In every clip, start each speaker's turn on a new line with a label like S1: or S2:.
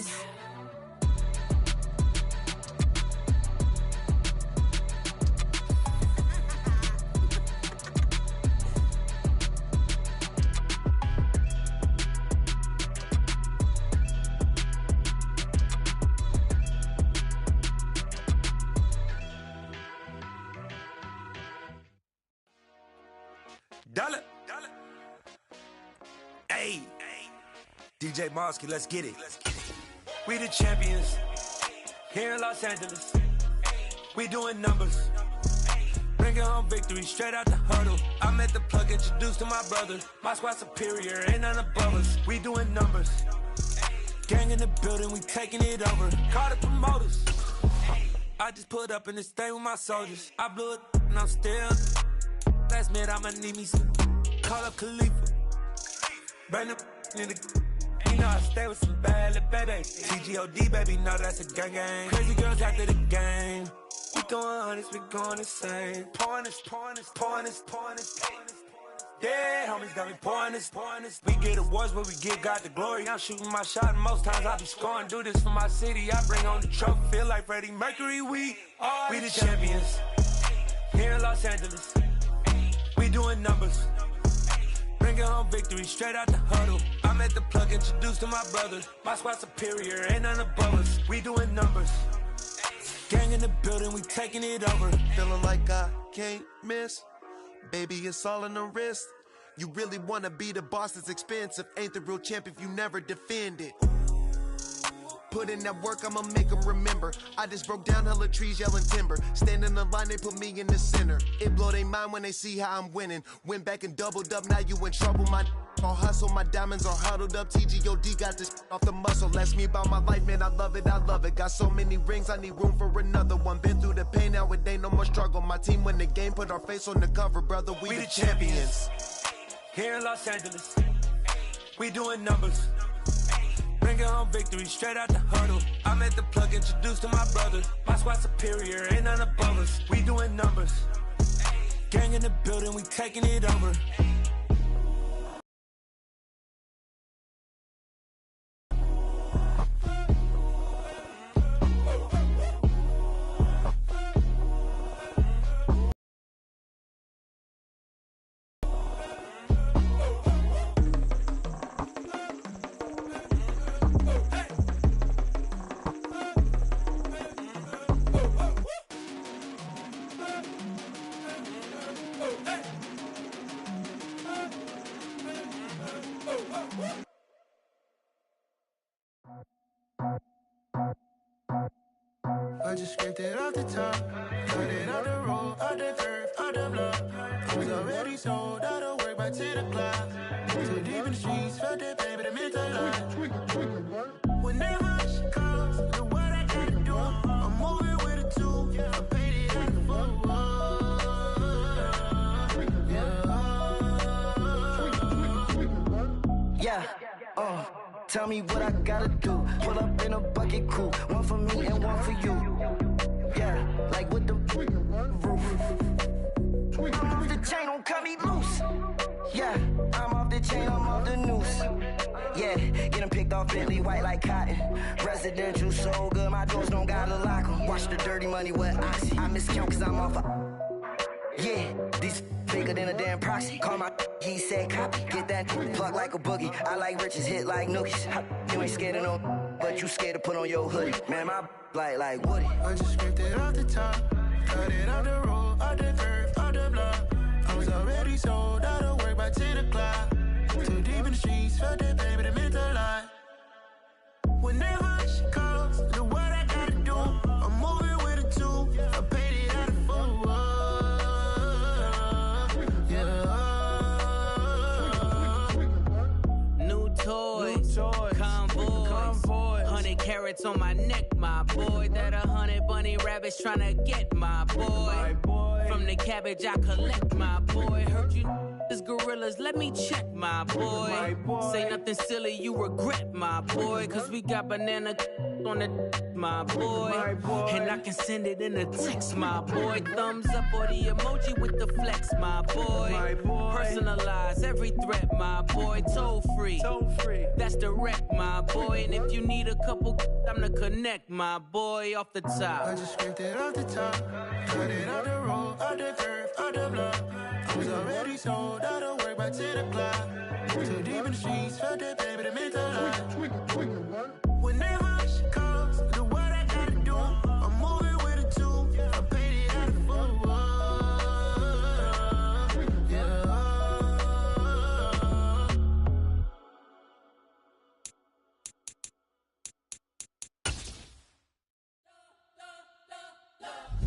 S1: champions.
S2: Dollar. Hey, DJ Mosky, let's get it. We the champions here in Los Angeles. We doing numbers. Bringing home victory straight out the huddle. I'm at the plug, introduced to my brother. My squad superior, ain't none above us. We doing numbers. Gang in the building, we taking it over. Call the promoters. I just put up in this thing with my soldiers. I blew it and I'm still. Last minute, I'ma need me some. Call up Khalifa. Bring them in the. You know I stay with some bad little babies. TGOD, baby, know that's a gang gang. Crazy girls after the game. We going honest, we going insane. Pouring this. Yeah, homies got me pouring this. We get awards, but we give God the glory. I'm shooting my shot, and most times I be scoring. Do this for my city, I bring on the trophy. Feel like Freddie Mercury, we the champions. Here in Los Angeles. We doing numbers. Bringing home victory straight out the huddle. I'm at the plug, introduced to my brother. My squad superior, ain't none above us. We doing numbers. Gang in the building, we taking it over.
S3: Feeling like I can't miss. Baby, it's all in the wrist. You really wanna be the boss, it's expensive. Ain't the real champ if you never defend it. Put in that work, I'ma make them remember. I just broke down hella trees, yelling timber. Stand in the line, they put me in the center. It blow their mind when they see how I'm winning. Went back and doubled up, now you in trouble. My all hustle, my diamonds are huddled up. TGOD got this off the muscle. Ask me about my life, man, I love it. Got so many rings, I need room for another one. Been through the pain, now it ain't no more struggle. My team win the game, put our face on the cover, brother. We the champions.
S2: Here in Los Angeles, we doing numbers. Bringing home victory straight out the huddle. I'm at the plug, introduced to my brother. My squad superior, ain't none above us. We doing numbers. Gang in the building, we taking it over.
S4: I just scraped it off the top, cut it off the road, off the curve, off the block. I was already sold out of work by 10 o'clock. Too deep in the streets, felt that pain, but it meant a lot. Whenever she calls, the what I gotta do, I'm moving with a two. I paid it out the fuck.
S5: Yeah, tell me what I gotta do. Pull up in a bucket crew, one for me and one for you. Yeah, like with the roof. I'm off the chain, don't cut me loose. Yeah, I'm off the chain, I'm off the noose. Yeah, getting picked off Bentley white like cotton. Residential so good, my doors don't gotta lock 'em. Watch the dirty money with Oxy. I miscount cause I'm off yeah, these bigger than a damn proxy. Call my he said copy. Get that plug like a boogie. I like riches, hit like nookies. You ain't scared of no, but you scared to put on your hoodie. Man, my like Woody.
S4: I just scraped it off the top, cut it off the road, off the curve, off the block. I was already sold out of work by 10 o'clock. Too deep in the streets, felt that pain, but it meant a lot. Whenever she calls, the what I gotta do, I'm moving with a two. I paid it out of full.
S6: Convoy, 100 carats on my neck, my boy. That 100 bunny rabbits tryna get my boy. From the cabbage I collect, my boy. Heard you This gorillas, let me check, my boy. Say nothing silly, you regret, my boy. Cause we got banana on the my boy. And I can send it in a text, my boy. Thumbs up or the emoji with the flex, my boy. Personalize every threat, my boy. Toll free. That's direct, my boy. And if you need a couple, I'm to connect, my boy, off the top.
S4: I just scraped it off the top. Cut it on the road, on the curve, on the block. I was already sold out of work by 10 o'clock. Too deep in the streets, felt that baby, the mental lie. Whenever she calls, do what I gotta do. I'm moving with a two. I paid it out of full. Yeah.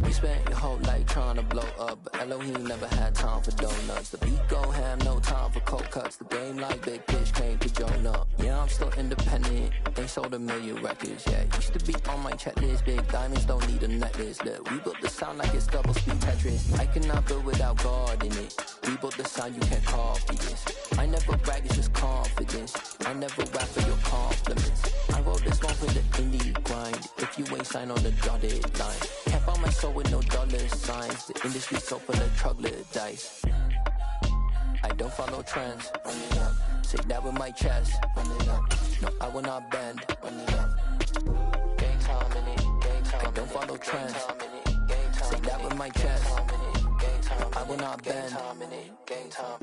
S1: We spent your whole life trying to blow up, but Elohim never had time for donuts. The beat go ham, no time for cold cuts. The game like Big Fish came to Jonah. Yeah, I'm still independent. They sold 1 million records. Yeah, used to be on my checklist. Big diamonds don't need a necklace. Look, we built the sound like it's double speed Tetris. I cannot build without God in it. We built the sound you can't copy this. I never brag, it's just confidence. I never rap for your compliments. I wrote this one for the indie grind. If you ain't signed on the dotted line, can't find my soul with no dollar signs. The industry so full of troglodytes. I don't follow trends. Run it up. Say that with my chest. Run it up. No, I will not bend. Run it up. Gang time in it. Gang time. I don't follow trends. Say that with my chest. I will not bend. Gang time.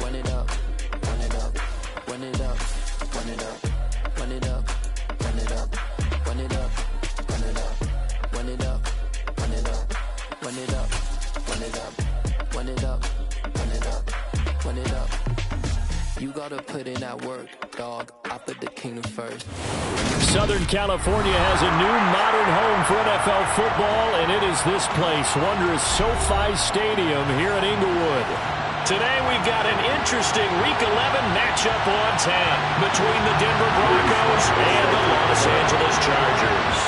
S1: Run it up. Run it up. Run it up. Run it up. Run it up. Run it up. Run it up. Run it up. Run it up. Run it up. Run it up. Run it up. Run it up. Run it up. Run it up. You gotta put in that work, dog. I put the kingdom first.
S7: Southern California has a new modern home for NFL football, and it is this place, wondrous SoFi Stadium here in Inglewood. Today we've got an interesting Week 11 matchup on tap between the Denver Broncos and the Los Angeles Chargers.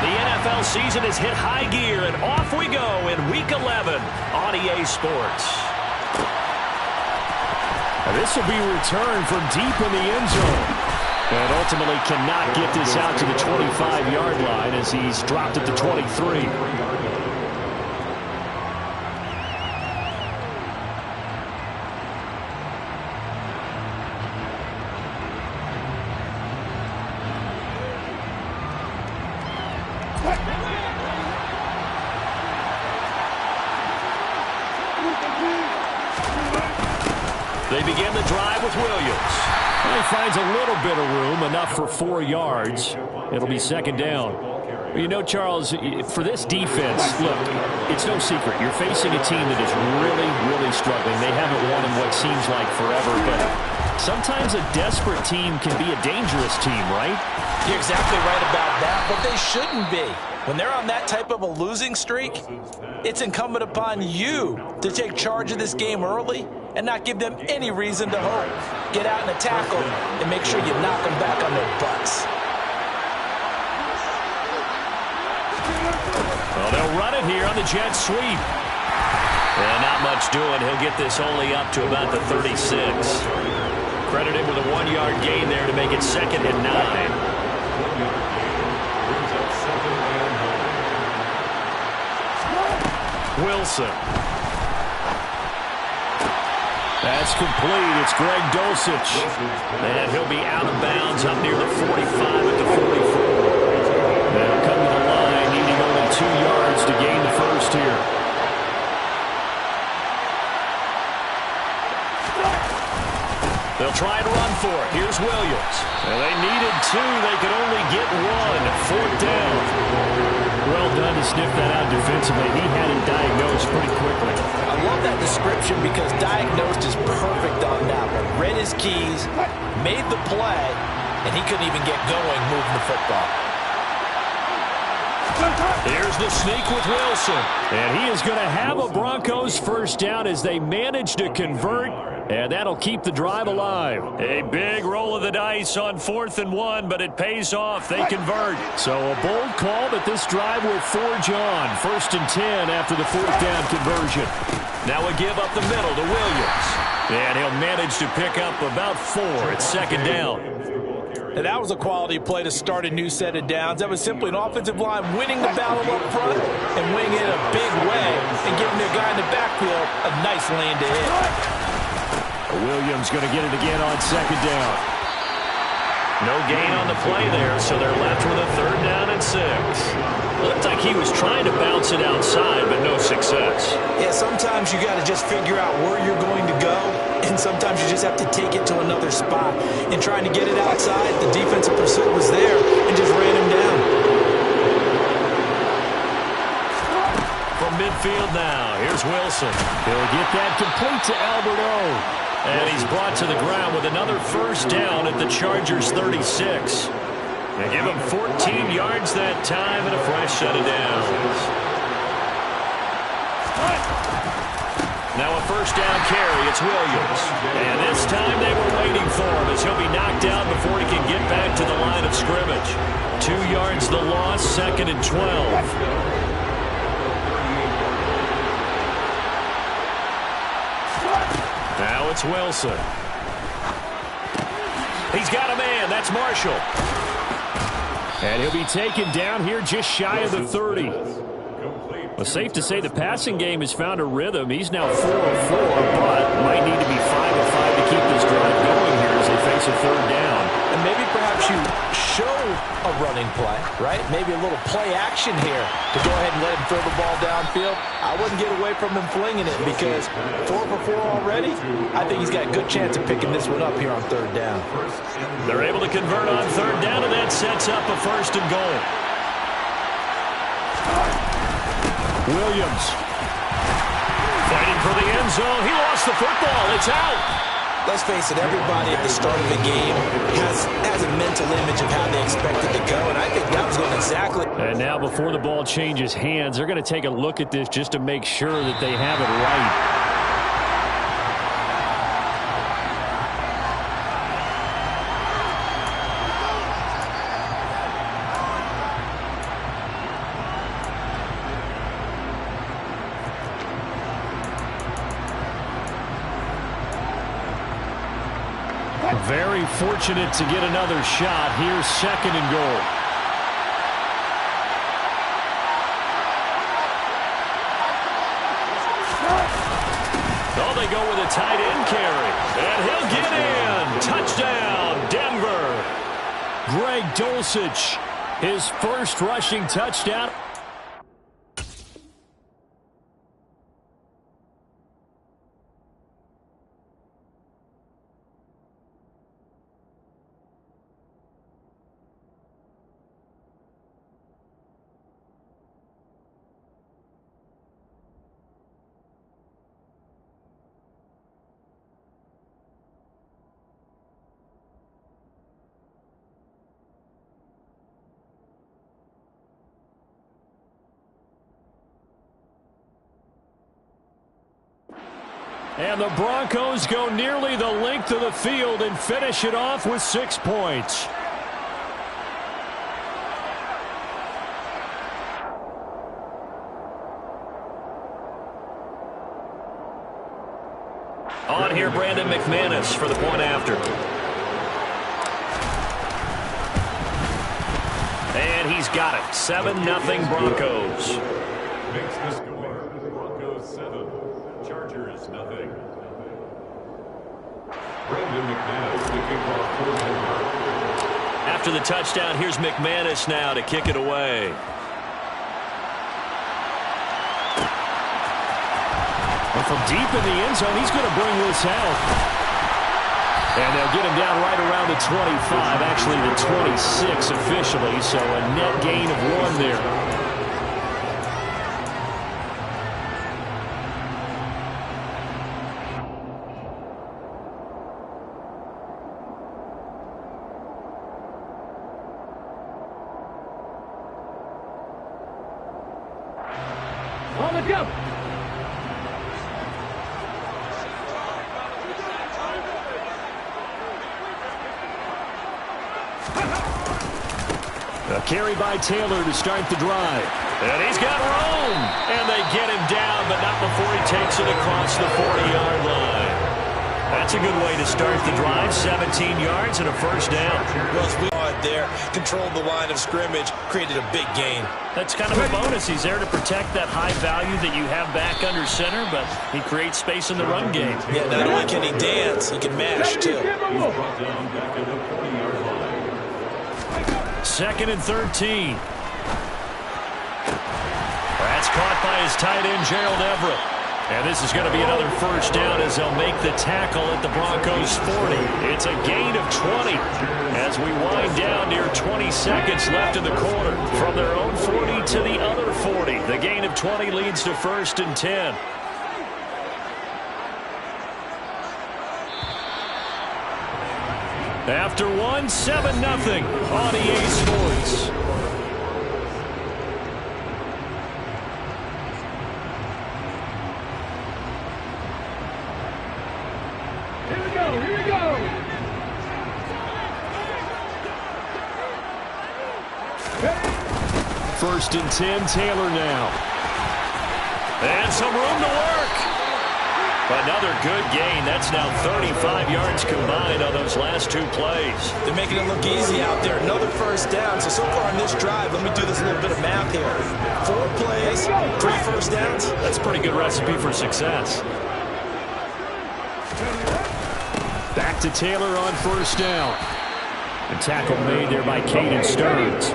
S7: The NFL season has hit high gear, and off we go in Week 11 on EA Sports. This will be returned from deep in the end zone. And ultimately cannot get this out to the 25-yard line as he's dropped at the 23. They begin the drive with Williams. He finds a little bit of room, enough for 4 yards. It'll be second down. You know, Charles, for this defense, look, it's no secret. You're facing a team that is really, really struggling. They haven't won in what seems like forever, but sometimes a desperate team can be a dangerous team, right?
S8: You're exactly right about that, but they shouldn't be. When they're on that type of a losing streak, it's incumbent upon you to take charge of this game early and not give them any reason to hope. Get out and attack them and make sure you knock them back on their butts.
S7: Well, they'll run it here on the jet sweep. And not much doing. He'll get this only up to about the 36. Credit him with a 1-yard gain there to make it 2nd and 9. Wilson. That's complete. It's Greg Dulcich. And he'll be out of bounds up near the 45 at the 44. They'll come to the line, needing only 2 yards to gain the first here. They'll try and run for it. Here's Williams. And they needed 2. They could only get 1. 4th down. Well done to sniff that out defensively. He had it diagnosed pretty quickly.
S8: I love that description because diagnosed is perfect on that one. Read his keys, made the play, and he couldn't even get going moving the football.
S7: There's the sneak with Wilson. And he is going to have a Broncos first down as they manage to convert. And that'll keep the drive alive. A big roll of the dice on 4th and 1, but it pays off. They convert. So a bold call, but this drive will forge on. 1st and 10 after the 4th down conversion. Now a give up the middle to Williams. And he'll manage to pick up about 4 at second down.
S8: And that was a quality play to start a new set of downs. That was simply an offensive line winning the battle up front and winning it in a big way and giving their guy in the backfield a nice lane to hit.
S7: Williams going to get it again on second down. No gain on the play there, so they're left with a 3rd down and 6. Looked like he was trying to bounce it outside, but no success.
S8: Yeah, sometimes you got to just figure out where you're going to go, and sometimes you just have to take it to another spot. In trying to get it outside, the defensive pursuit was there and just ran him down.
S7: From midfield now, here's Wilson. He'll get that complete to Albert O. And he's brought to the ground with another 1st down at the Chargers' 36. They give him 14 yards that time and a fresh set of downs. Now a 1st down carry. It's Williams. And this time they were waiting for him as he'll be knocked out before he can get back to the line of scrimmage. 2 yards the loss, 2nd and 12. Now it's Wilson. He's got a man. That's Marshall. And he'll be taken down here just shy of the 30. Well, safe to say the passing game has found a rhythm. He's now 4 of 4, but might need to be 5 of 5 to keep this drive going here as they face a 3rd down.
S8: And maybe perhaps you show a running play, right? Maybe a little play action here to go ahead and let him throw the ball downfield. I wouldn't get away from him flinging it because 4 for 4 already. I think he's got a good chance of picking this one up here on 3rd down.
S7: They're able to convert on 3rd down, and that sets up a 1st and goal. Williams fighting for the end zone. He lost the football. It's out.
S8: Let's face it, everybody at the start of the game has a mental image of how they expect it to go, and I think that was going exactly.
S7: And now before the ball changes hands, they're going to take a look at this just to make sure that they have it right. Very fortunate to get another shot. Here's 2nd and goal. Oh, they go with a tight end carry. And he'll get in. Touchdown, Denver. Greg Dulcich, his 1st rushing touchdown. And the Broncos go nearly the length of the field and finish it off with 6 points. On here, Brandon McManus for the point after. And he's got it. 7-0 Broncos.
S9: Makes the score. Broncos 7. Chargers 0. Brandon McManus, the kickoff coordinator.
S7: After the touchdown, here's McManus now to kick it away. And from deep in the end zone, he's going to bring this out. And they'll get him down right around the 25, actually the 26 officially, so a net gain of 1 there.
S10: On the jump.
S7: A carry by Taylor to start the drive. And he's got room. And they get him down, but not before he takes it across the 40-yard line. That's a good way to start the drive. 17 yards and a first down.
S8: Well, we saw it there. Controlled the line of scrimmage. Created a big gain.
S7: That's kind of a bonus. He's there to protect that high value that you have back under center, but he creates space in the run game.
S8: Yeah, not only can he dance, he can mash, too.
S7: 2nd and 13. That's caught by his tight end, Gerald Everett. And this is going to be another first down as they'll make the tackle at the Broncos' 40. It's a gain of 20 as we wind down near 20 seconds left in the quarter. From their own 40 to the other 40. The gain of 20 leads to 1st and 10. After 1, 7-0 on EA Sports.
S10: Here we go.
S7: 1st and 10, Taylor now. And some room to work. Another good gain. That's now 35 yards combined on those last 2 plays.
S8: They're making it look easy out there. Another first down. So far on this drive, let me do this little bit of math here. 4 plays, 3 first downs.
S7: That's a pretty good recipe for success. Back to Taylor on 1st down. The tackle made there by Caden Stearns.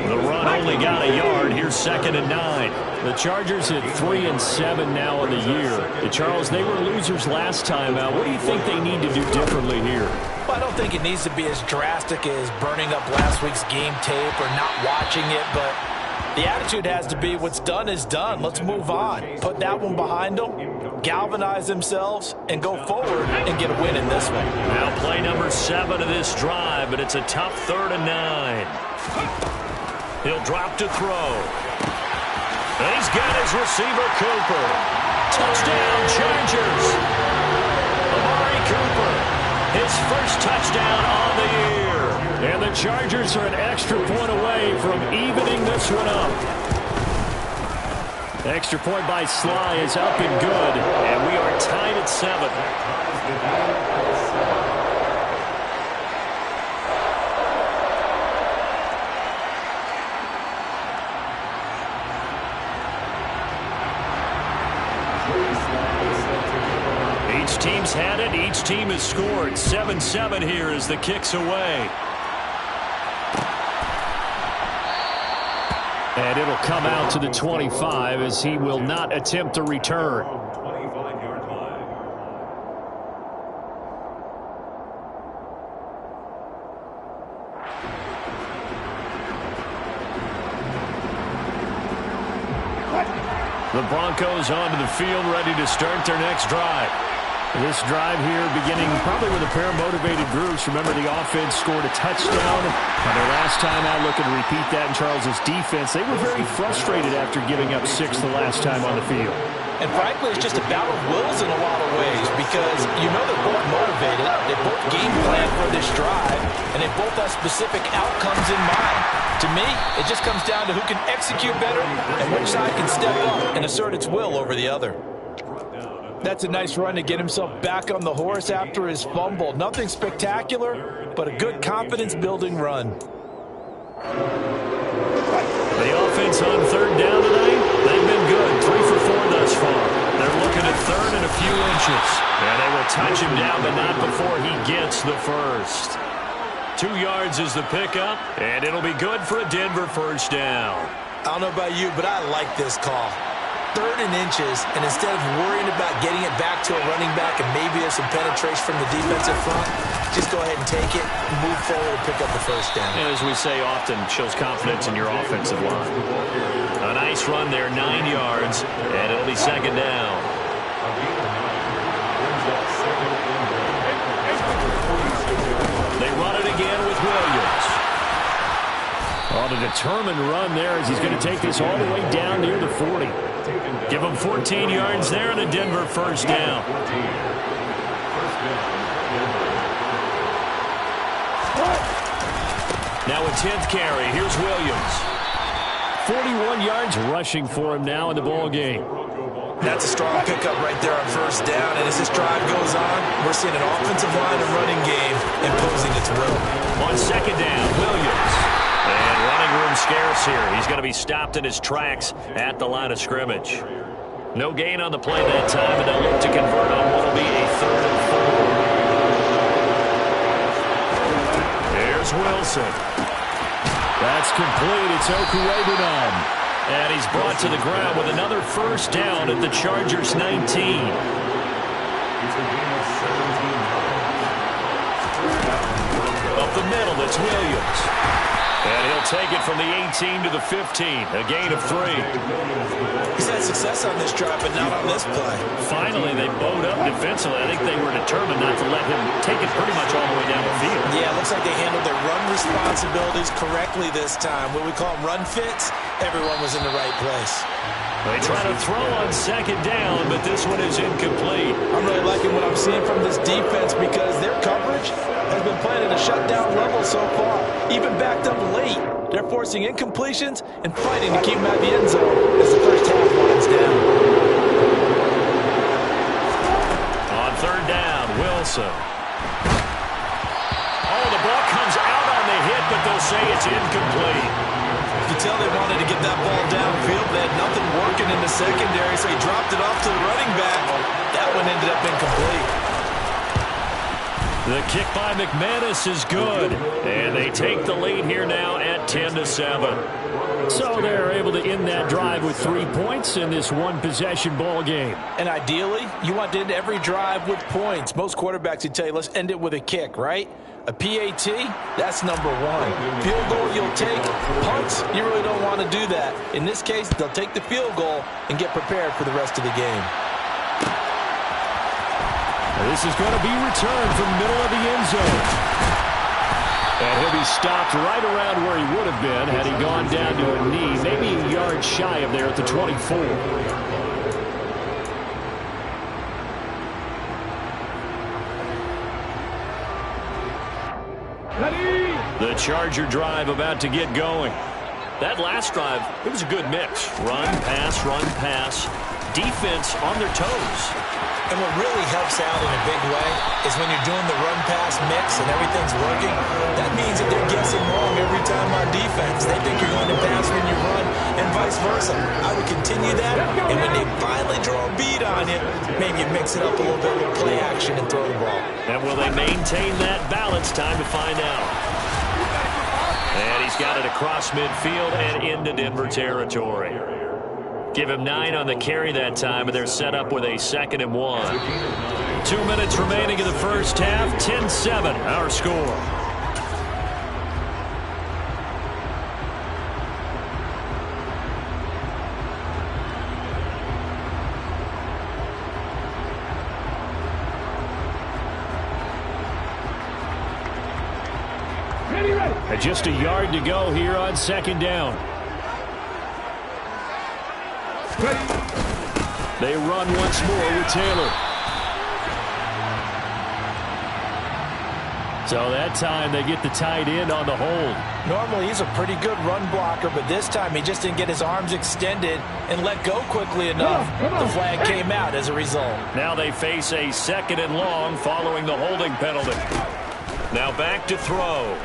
S7: The run only got a yard. Here's 2nd and 9. The Chargers at 3-7 now in the year. Charles, they were losers last time out. What do you think they need to do differently here?
S8: Well, I don't think it needs to be as drastic as burning up last week's game tape or not watching it, but the attitude has to be what's done is done. Let's move on. Put that one behind them, galvanize themselves, and go forward and get a win in this one.
S7: Now play number 7 of this drive, but it's a tough 3rd and 9. He'll drop to throw. And he's got his receiver, Cooper. Touchdown, Chargers. Amari Cooper, his first touchdown on the year. And the Chargers are an extra point away from evening this one up. Extra point by Sly is up and good, and we are tied at 7. Each team's had it. Each team has scored. 7-7 here as the kick's away. And it'll come out to the 25 as he will not attempt to return. The Broncos onto the field, ready to start their next drive. This drive here beginning probably with a pair of motivated groups. Remember, the offense scored a touchdown on their last time out, looking to repeat that in Charles's defense. They were very frustrated after giving up 6 the last time on the field.
S8: And frankly, it's just a battle of wills in a lot of ways because you know they're both motivated, they both game plan for this drive, and they both have specific outcomes in mind. To me, it just comes down to who can execute better and which side can step up and assert its will over the other. That's a nice run to get himself back on the horse after his fumble. Nothing spectacular, but a good confidence-building run.
S7: The offense on 3rd down tonight, they've been good. 3 for 4 thus far. They're looking at 3rd and a few inches. And they will touch him down, but not before he gets the first. 2 yards is the pickup, and it'll be good for a Denver first down.
S8: I don't know about you, but I like this call. 3rd and inches, and instead of worrying about getting it back to a running back and maybe there's some penetration from the defensive front, just go ahead and take it, move forward, and pick up the first down.
S7: And as we say often, shows confidence in your offensive line. A nice run there, 9 yards, and it'll be 2nd down. They run it again with Williams. On a determined run there as he's going to take this all the way down near the 40. Give him 14 yards there and a Denver first down. Now a 10th carry. Here's Williams. 41 yards rushing for him now in the ball game.
S8: That's a strong pickup right there on first down. And as this drive goes on, we're seeing an offensive line and running game imposing its will.
S7: On second down, Williams. And running room scarce here. He's going to be stopped in his tracks at the line of scrimmage. No gain on the play that time, and they'll look to convert on what will be a 3rd and 4. There's Wilson. That's complete. It's Okurebunom. And he's brought to the ground with another first down at the Chargers 19. Up the middle, it's Williams. And he'll take it from the 18 to the 15, a gain of 3.
S8: He's had success on this drive, but not on this play.
S7: Finally, they bowed up defensively. I think they were determined not to let him take it pretty much all the way down the field.
S8: Yeah, it looks like they handled their run responsibilities correctly this time. What we call them run fits, everyone was in the right place.
S7: They try to throw on second down, but this one is incomplete.
S8: I'm really liking what I'm seeing from this defense because their coverage has been playing at a shutdown level so far. Even backed up late, they're forcing incompletions and fighting to keep them out of the end zone as the first half winds down.
S7: On third down, Wilson. Oh, the ball comes out on the hit, but they'll say it's incomplete.
S8: You can tell they wanted to get that ball downfield. They had nothing working in the secondary, so he dropped it off to the running back. That one ended up incomplete.
S7: The kick by McManus is good, and they take the lead here now at 10-7. So they're able to end that drive with 3 points in this one-possession ball game.
S8: And ideally, you want to end every drive with points. Most quarterbacks would tell you, let's end it with a kick, right? A PAT, that's number 1. Field goal, you'll take. Punts, you really don't want to do that. In this case, they'll take the field goal and get prepared for the rest of the game.
S7: This is going to be returned from the middle of the end zone. And he'll be stopped right around where he would have been had he gone down to a knee, maybe a yard shy of there at the 24. The Charger drive about to get going. That last drive, it was a good mix. Run, pass, defense on their toes.
S8: And what really helps out in a big way is when you're doing the run-pass mix and everything's working, that means that they're guessing wrong every time on defense. They think you're going to pass when you run and vice versa. I would continue that, and when they finally draw a beat on you, maybe you mix it up a little bit with play action and throw the ball.
S7: And will they maintain that balance? Time to find out. And he's got it across midfield and into Denver territory. Give him 9 on the carry that time, and they're set up with a 2nd and 1. 2 minutes remaining in the first half. 10-7, our score. And just a yard to go here on second down. They run once more with Taylor. So that time they get the tight end on the hold.
S8: Normally he's a pretty good run blocker, but this time he just didn't get his arms extended and let go quickly enough. The flag came out as a result.
S7: Now they face a 2nd and long following the holding penalty. Now back to throw.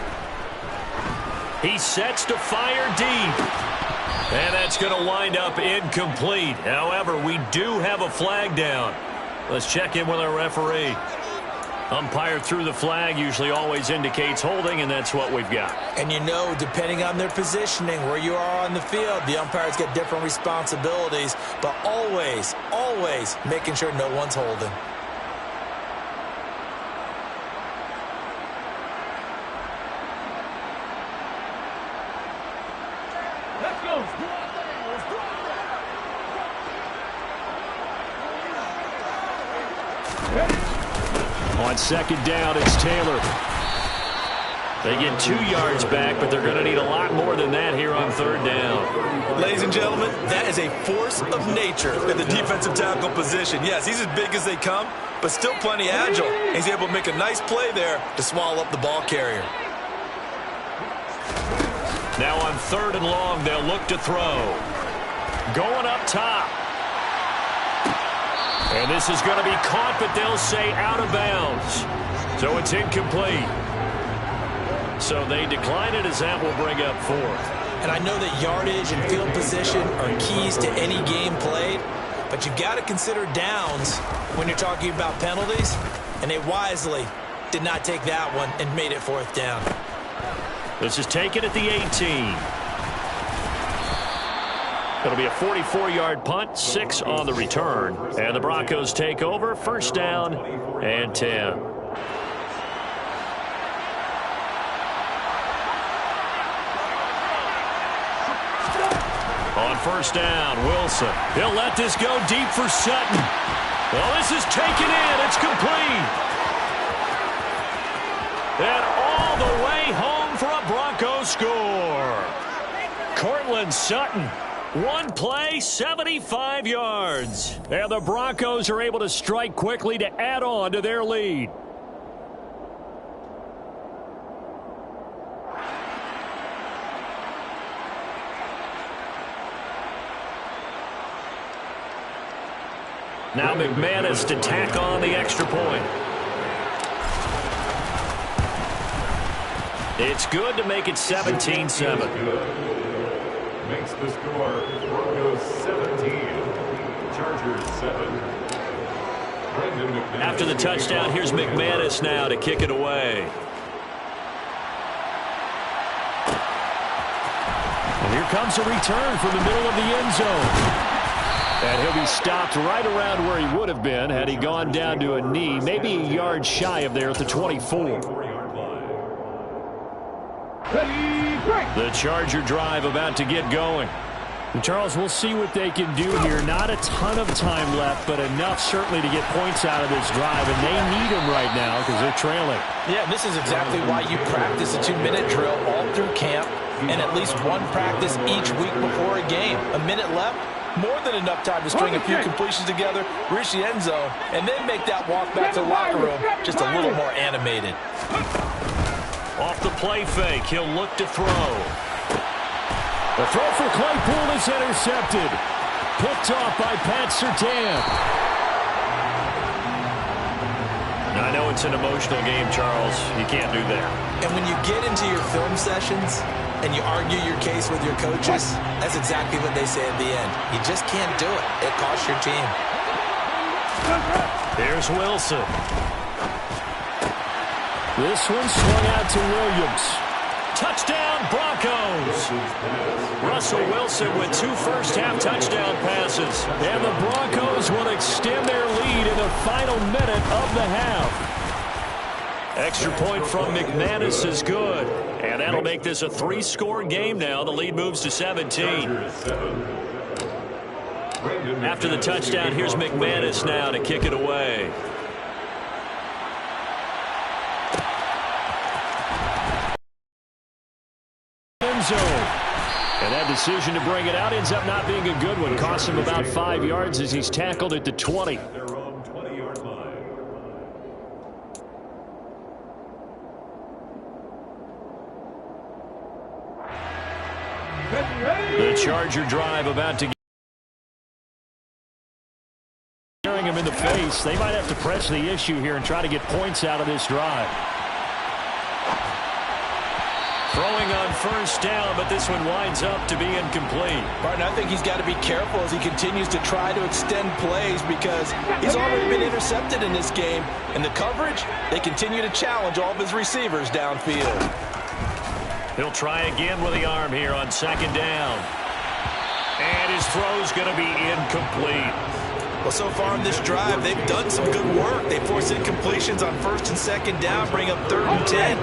S7: He sets to fire deep. And that's going to wind up incomplete. However, we do have a flag down. Let's check in with our referee. Umpire threw the flag, usually always indicates holding, and that's what we've got.
S8: And you know, depending on their positioning, where you are on the field, the umpires get different responsibilities, but always, always making sure no one's holding.
S7: On second down, it's Taylor. They get 2 yards back, but they're going to need a lot more than that here on third down.
S8: Ladies and gentlemen, that is a force of nature in the defensive tackle position. Yes, he's as big as they come, but still plenty agile. He's able to make a nice play there to swallow up the ball carrier.
S7: Now on 3rd and long, they'll look to throw. Going up top. And this is going to be caught, but they'll say out of bounds. So it's incomplete. So they decline it, as that will bring up 4th.
S8: And I know that yardage and field position are keys to any game played, but you've got to consider downs when you're talking about penalties, and they wisely did not take that one and made it 4th down.
S7: This is taken at the 18. It'll be a 44-yard punt, 6 on the return. And the Broncos take over, 1st down and 10. On 1st down, Wilson. He'll let this go deep for Sutton. Well, this is taken in. It's complete. And all the way home for a Broncos score. Courtland Sutton. One play, 75 yards. And the Broncos are able to strike quickly to add on to their lead. Now McManus to tack on the extra point. It's good to make it 17-7.
S9: Makes the score Broncos 17, Chargers 7.
S7: After the touchdown, here's McManus now to kick it away. And here comes a return from the middle of the end zone. And he'll be stopped right around where he would have been had he gone down to a knee, maybe a yard shy of there at the 24. The Charger drive about to get going. And Charles, we'll see what they can do here. Not a ton of time left, but enough certainly to get points out of this drive, and they need them right now because they're trailing.
S8: Yeah, this is exactly why you practice a 2-minute drill all through camp and at least one practice each week before a game. A minute left, more than enough time to string a few completions together, reach the end zone, and then make that walk back to the locker room just a little more animated.
S7: Off the play fake, he'll look to throw. The throw for Claypool is intercepted. Picked off by Pat Surtain. I know it's an emotional game, Charles. You can't do that.
S8: And when you get into your film sessions and you argue your case with your coaches, that's exactly what they say at the end. You just can't do it. It costs your team.
S7: Here's Wilson. This one swung out to Williams. Touchdown, Broncos. Russell Wilson with 2 first-half touchdown passes. And the Broncos will extend their lead in the final minute of the half. Extra point from McManus is good. And that'll make this a 3-score game now. The lead moves to 17. After the touchdown, here's McManus now to kick it away. Zone. And that decision to bring it out ends up not being a good one. Costs him about 5 yards as he's tackled at the 20. The Charger drive about to get staring him in the face. They might have to press the issue here and try to get points out of this drive. Throwing on first down, but this one winds up to be incomplete.
S8: Martin, I think he's got to be careful as he continues to try to extend plays because he's already been intercepted in this game. And the coverage, they continue to challenge all of his receivers downfield.
S7: He'll try again with the arm here on 2nd down. And his throw's going to be incomplete.
S8: Well, so far in this drive, they've done some good work. They force incompletions on 1st and 2nd down, bring up 3rd and 10.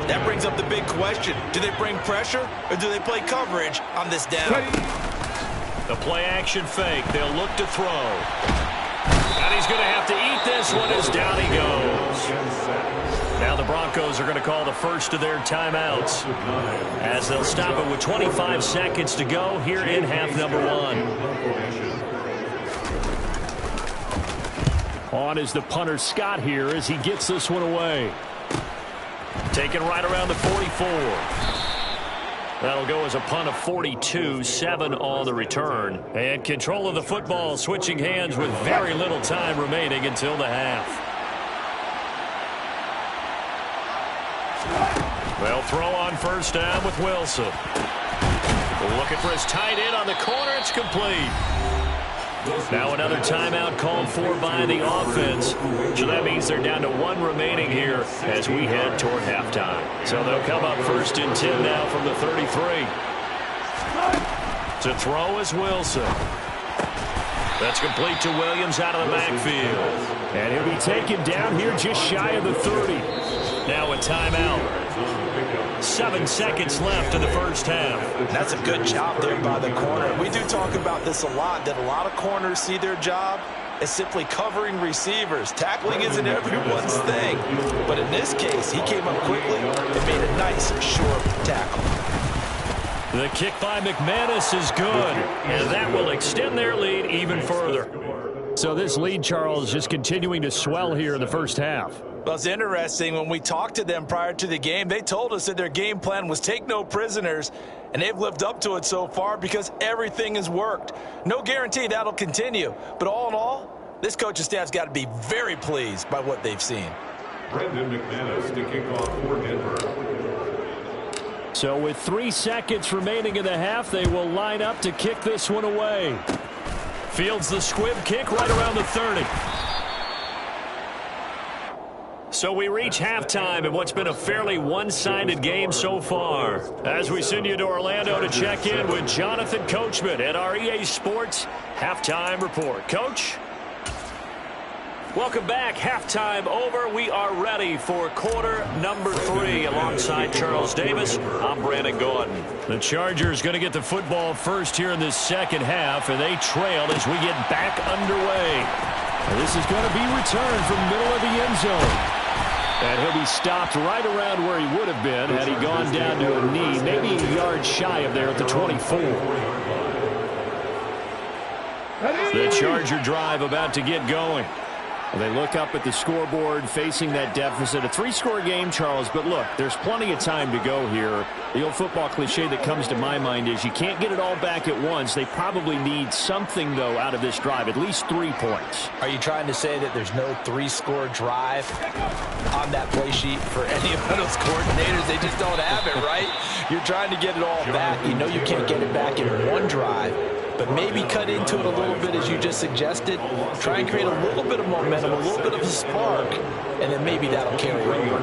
S8: That brings up the big question. Do they bring pressure or do they play coverage on this down?
S7: The play action fake. They'll look to throw. And he's going to have to eat this one as down he goes. Now the Broncos are going to call the first of their timeouts as they'll stop it with 25 seconds to go here in half number 1. On is the punter Scott here as he gets this one away. Taken right around the 44. That'll go as a punt of 42, 7 on the return. And control of the football switching hands with very little time remaining until the half. They'll throw on first down with Wilson. Looking for his tight end on the corner. It's complete. Now another timeout called for by the offense. So that means they're down to 1 remaining here as we head toward halftime. So they'll come up first and 10 now from the 33. To throw is Wilson. That's complete to Williams out of the backfield. And he'll be taken down here just shy of the 30. Now a timeout. 7 seconds left in the first half.
S8: That's a good job there by the corner. We do talk about this a lot, that a lot of corners see their job as simply covering receivers. Tackling isn't everyone's thing. But in this case, he came up quickly and made a nice, short tackle.
S7: The kick by McManus is good, and that will extend their lead even further. So this lead, Charles, just continuing to swell here in the first half.
S8: Well, it's interesting. When we talked to them prior to the game, they told us that their game plan was take no prisoners, and they've lived up to it so far because everything has worked. No guarantee that'll continue, but all in all, this coaching staff's got to be very pleased by what they've seen.
S9: Brendan McManus to kick off for Denver.
S7: So with 3 seconds remaining in the half, they will line up to kick this one away. Fields the squib kick right around the 30. So we reach halftime in what's been a fairly one-sided game so far. As we send you to Orlando to check in with Jonathan Coachman at our EA Sports Halftime Report. Coach? Welcome back. Halftime over. We are ready for quarter number 3 alongside Charles Davis. I'm Brandon Gordon. The Chargers going to get the football first here in this second half, and they trail as we get back underway. And this is going to be returned from the middle of the end zone. And he'll be stopped right around where he would have been had he gone down to a knee, maybe a yard shy of there at the 24. The Charger drive about to get going. They look up at the scoreboard facing that deficit. A 3-score game, Charles, but look, there's plenty of time to go here. The old football cliche that comes to my mind is you can't get it all back at once. They probably need something, though, out of this drive, at least 3 points.
S8: Are you trying to say that there's no 3-score drive on that play sheet for any of those coordinators? They just don't have it, right? You're trying to get it all back. You know you can't get it back in one drive. But maybe cut into it a little bit, as you just suggested. Try and create a little bit of momentum, a little bit of a spark, and then maybe that'll carry over.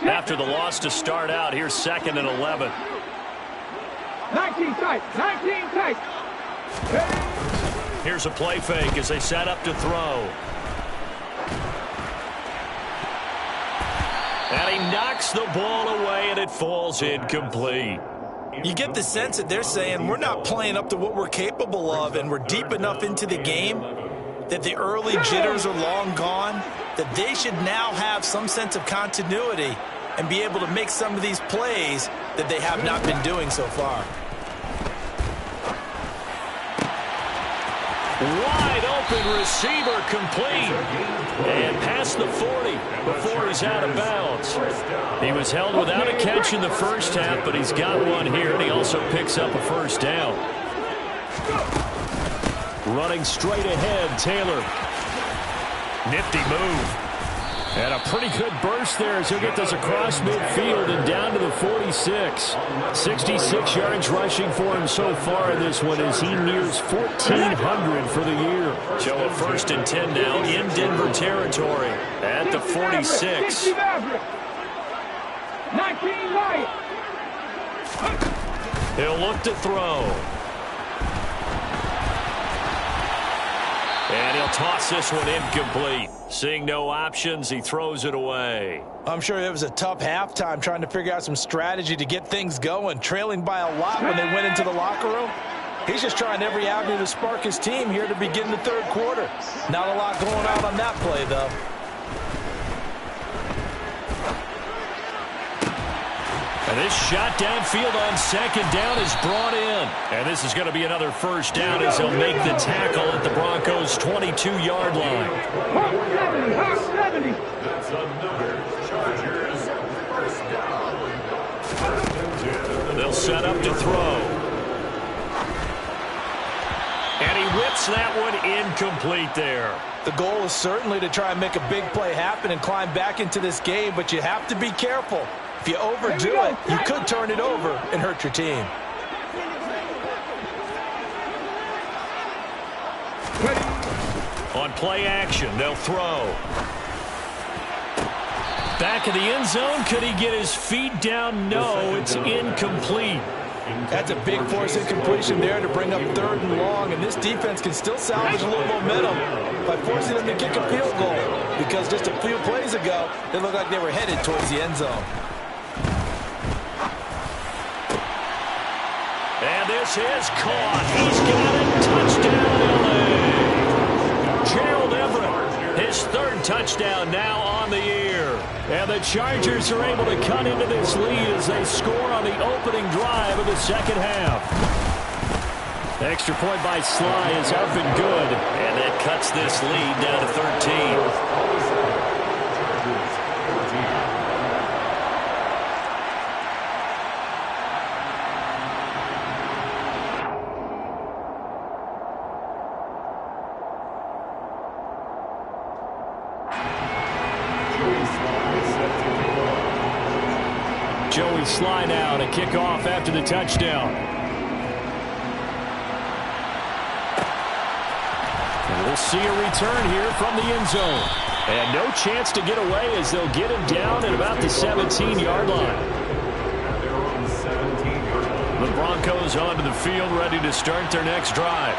S7: After the loss to start out, here's 2nd and 11.
S10: 19 tight, 19 tight.
S7: Here's a play fake as they set up to throw. And he knocks the ball away, and it falls incomplete.
S8: You get the sense that they're saying we're not playing up to what we're capable of, and we're deep enough into the game that the early jitters are long gone, that they should now have some sense of continuity and be able to make some of these plays that they have not been doing so far.
S7: Wide open receiver complete. And past the 40 before he's out of bounds. He was held without a catch in the first half, but he's got one here, and he also picks up a first down. Running straight ahead, Taylor. Nifty move. And a pretty good burst there as he'll get this across midfield and down to the 46. 66 yards rushing for him so far in this one as he nears 1,400 for the year. So a 1st and 10 now in Denver territory at the 46.
S10: 19 right.
S7: He'll look to throw. And he'll toss this one incomplete. Seeing no options, he throws it away.
S8: I'm sure it was a tough halftime trying to figure out some strategy to get things going. Trailing by a lot when they went into the locker room. He's just trying every avenue to spark his team here to begin the 3rd quarter. Not a lot going out on that play, though.
S7: And this shot downfield on 2nd down is brought in. And this is going to be another first down as they'll make the tackle at the Broncos' 22-yard line.
S10: 70.
S9: That's another Chargers first down.
S7: He'll set up to throw. And he whips that one incomplete there.
S8: The goal is certainly to try and make a big play happen and climb back into this game, but you have to be careful. If you overdo it, you could turn it over and hurt your team.
S7: On play action, they'll throw. Back of the end zone. Could he get his feet down? No, it's incomplete.
S8: That's a big force incompletion there to bring up 3rd and long, and this defense can still salvage a little momentum by forcing them to kick a field goal, because just a few plays ago, they looked like they were headed towards the end zone.
S7: And this is caught. He's got it. Touchdown, LA. Gerald Everett, his 3rd touchdown now on the year. And the Chargers are able to cut into this lead as they score on the opening drive of the second half. The extra point by Sly is up and good. And that cuts this lead down to 13. Joey Sly now to kick off after the touchdown. And we'll see a return here from the end zone. And no chance to get away as they'll get him down at about the 17-yard line. The Broncos onto the field, ready to start their next drive.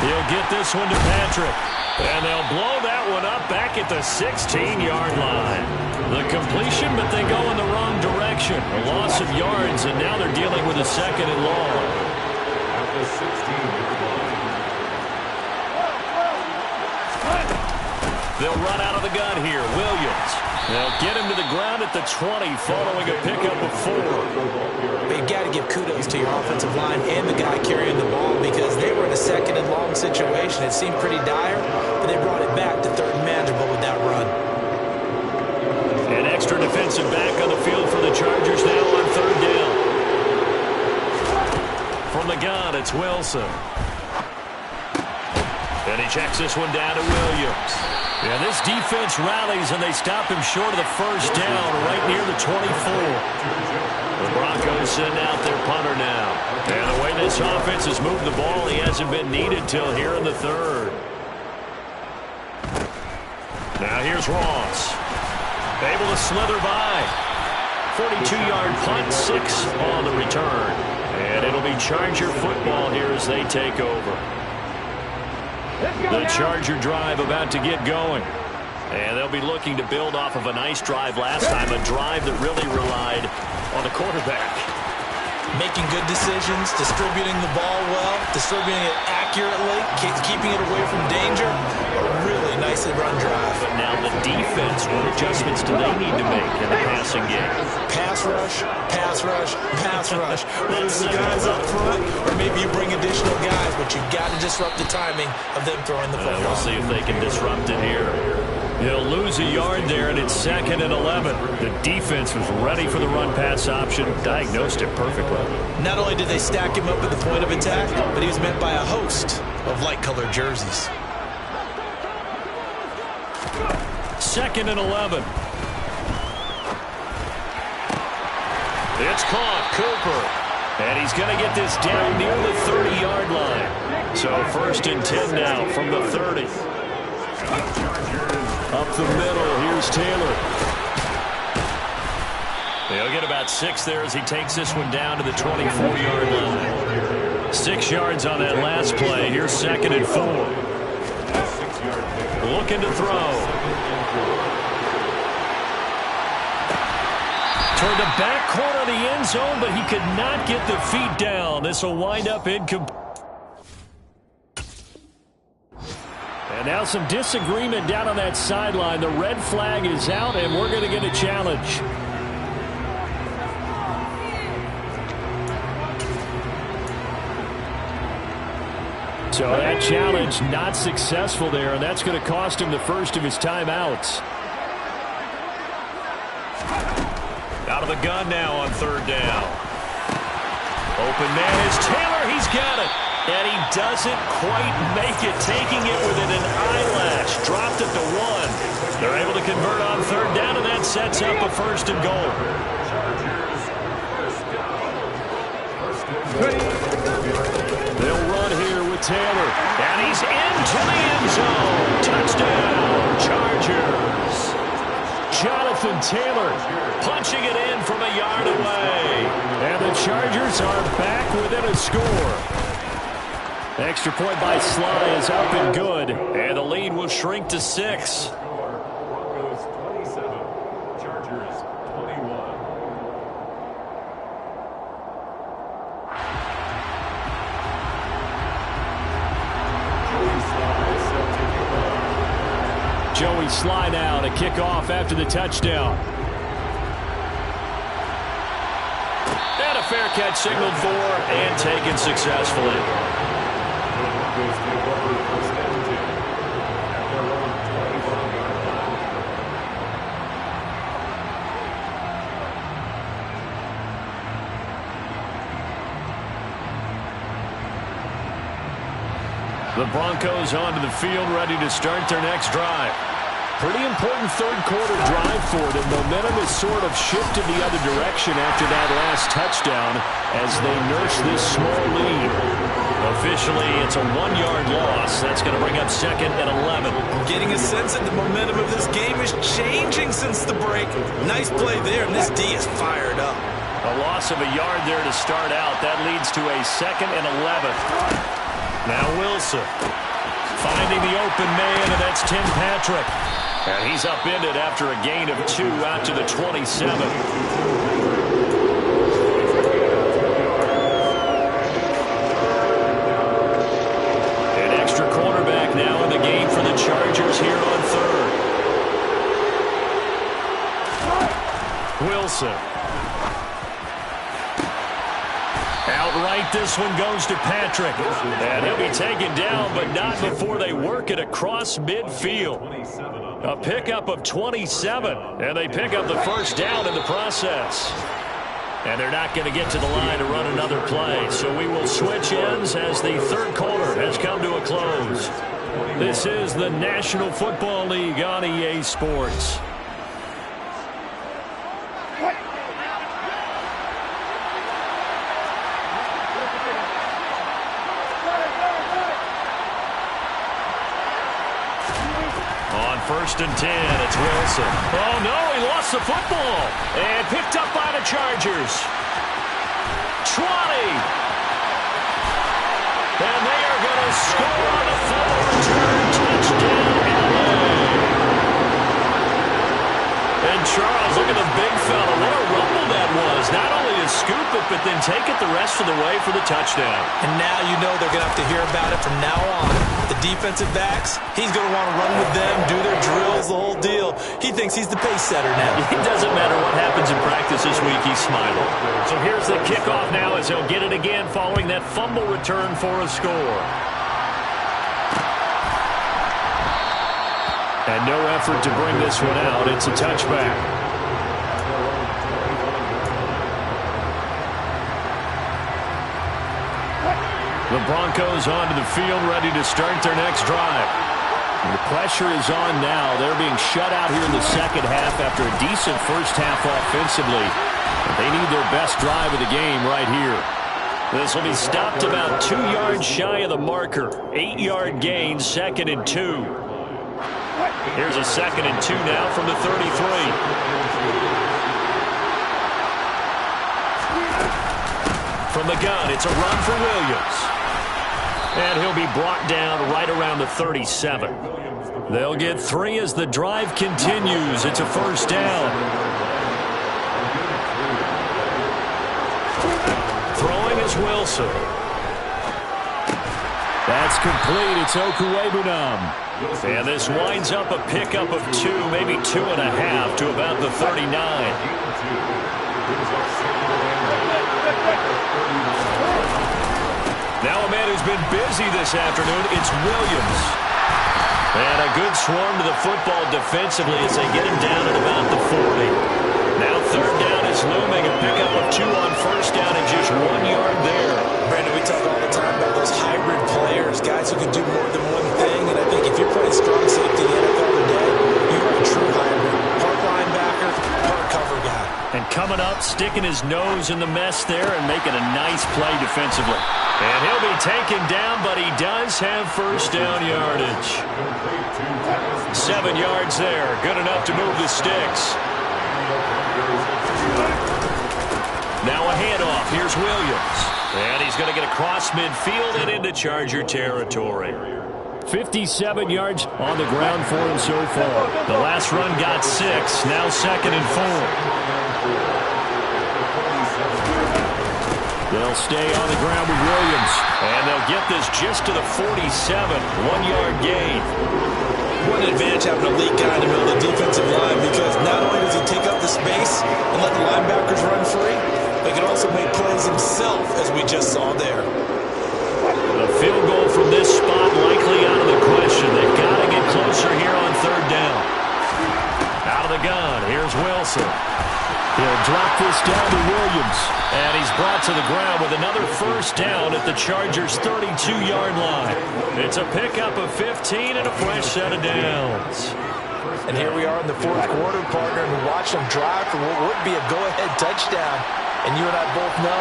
S7: He'll get this one to Patrick. And they'll blow that one up back at the 16-yard line. The completion, but they go in the wrong direction. A loss of yards, and now they're dealing with a 2nd and long.
S9: At the 16-yard line.
S7: They'll run out of the gun here. Williams. They'll get him to the ground at the 20 following a pickup of 4.
S8: But you got to give kudos to your offensive line and the guy carrying the ball, because they were in a 2nd and long situation. It seemed pretty dire, but they brought it back to 3rd and manageable with that run.
S7: An extra defensive back on the field for the Chargers now on 3rd down. From the gun, it's Wilson. And he checks this one down to Williams. Yeah, this defense rallies, and they stop him short of the 1st down right near the 24. The Broncos send out their punter now. And the way this offense has moved the ball, he hasn't been needed till here in the 3rd. Now here's Ross. Able to slither by. 42-yard punt, 6 on the return. And it'll be Charger football here as they take over. The Charger drive about to get going. And they'll be looking to build off of a nice drive last time, a drive that really relied on the quarterback.
S8: Making good decisions, distributing the ball well, distributing it accurately, keeping it away from danger. A really nicely run drive.
S7: But now the defense, what adjustments do they need to make in the passing game?
S8: Pass rush, pass rush, pass rush. Whether it's the guys up front or maybe you bring additional guys, but you've got to disrupt the timing of them throwing the football.
S7: We'll see if they can disrupt it here. He'll lose a yard there, and it's 2nd and 11. The defense was ready for the run-pass option, diagnosed it perfectly.
S8: Not only did they stack him up at the point of attack, but he was met by a host of light-colored jerseys.
S7: 2nd and 11. It's caught, Cooper. And he's going to get this down near the 30-yard line. So 1st and 10 now from the 30. Up the middle, here's Taylor. He'll get about 6 there as he takes this one down to the 24-yard line. 6 yards on that last play. Here's 2nd and 4. Looking to throw. Toward the back corner of the end zone, but he could not get the feet down. This will wind up incomplete. And now some disagreement down on that sideline. The red flag is out, and we're going to get a challenge. So that challenge not successful there, and that's going to cost him the first of his timeouts.
S11: Out of the gun now on third down. Open man is Taylor. He's got it. And he doesn't quite make it, taking it within an eyelash. Dropped it to 1. They're able to convert on third down, and that sets up a first and goal.
S7: They'll run here with Taylor. And he's into the end zone. Touchdown, Chargers. Jonathan Taylor punching it in from a yard away. And the Chargers are back within a score. Extra point by Sly is up and good. And the lead will shrink to 6.
S9: Broncos 27, Chargers 21.
S7: Joey Sly now to kick off after the touchdown. And a fair catch signaled for and taken successfully. The Broncos onto the field, ready to start their next drive. Pretty important third quarter drive for them. Momentum has sort of shifted the other direction after that last touchdown as they nurse this small lead. Officially, it's a 1-yard loss. That's going to bring up second and 11.
S8: I'm getting a sense that the momentum of this game is changing since the break. Nice play there, and this D is fired up.
S7: A loss of a yard there to start out. That leads to a second and 11. Now Wilson finding the open man, and that's Tim Patrick. And he's upended after a gain of 2 out to the 27. An extra cornerback now in the game for the Chargers here on third. Wilson. Outright, this one goes to Patrick. And he'll be taken down, but not before they work it across midfield. A pickup of 27, and they pick up the first down in the process. And they're not going to get to the line to run another play. So we will switch ends as the third quarter has come to a close. This is the National Football League on EA Sports. First and 10, it's Wilson. Oh, no, he lost the football. And picked up by the Chargers. 20. And they are going to score on the fumble return. Touchdown, LA. And Charles, look at the big fella. What a rumble that was. Not only to scoop it, but then take it the rest of the way for the touchdown.
S8: And now you know they're going to have to hear about it from now on. The defensive backs, he's going to want to run with them, do their drills, the whole deal. He thinks he's the pace setter now.
S7: It doesn't matter what happens in practice this week, he's smiling. So here's the kickoff now as he'll get it again following that fumble return for a score. And no effort to bring this one out. It's a touchback. The Broncos onto the field, ready to start their next drive. And the pressure is on now. They're being shut out here in the second half after a decent first half offensively. They need their best drive of the game right here. This will be stopped about 2 yards shy of the marker. 8-yard gain, second and 2. Here's a second and 2 now from the 33. From the gun, it's a run for Williams. And he'll be brought down right around the 37. They'll get 3 as the drive continues. It's a first down. Throwing is Wilson. That's complete. It's Okuwebunam. And this winds up a pickup of 2, maybe 2.5 to about the 39.
S11: Now a man who's been busy this afternoon, it's Williams. And a good swarm to the football defensively as they get him down at about the 40. Now third down is looming. A pickup of 2 on first down and just 1 yard there.
S8: Brandon, we talk all the time about those hybrid players, guys who can do more than one thing. And I think if you're playing strong safety in the NFL today, you are a true hybrid. Part linebacker, part cover guy.
S7: And coming up, sticking his nose in the mess there and making a nice play defensively.
S11: And he'll be taken down, but he does have first down yardage. 7 yards there. Good enough to move the sticks. Now a handoff. Here's Williams. And he's going to get across midfield and into Charger territory.
S7: 57 yards on the ground for him so far. The last run got 6. Now 2nd and 4. They'll stay on the ground with Williams.
S11: And they'll get this just to the 47. 1-yard gain.
S8: What an advantage having a lead guy in the middle of the defensive line, because not only does he take up the space and let the linebackers run free, but he can also make plays himself, as we just saw there.
S7: A field goal from this spot likely out of the question. They've got to get closer here on third down.
S11: Out of the gun, here's Wilson.
S7: He'll drop this down to Williams.
S11: And he's brought to the ground with another first down at the Chargers' 32-yard line. It's a pickup of 15 and a fresh set of downs.
S8: And here we are in the fourth quarter, partner, and we watch them drive for what would be a go-ahead touchdown. And you and I both know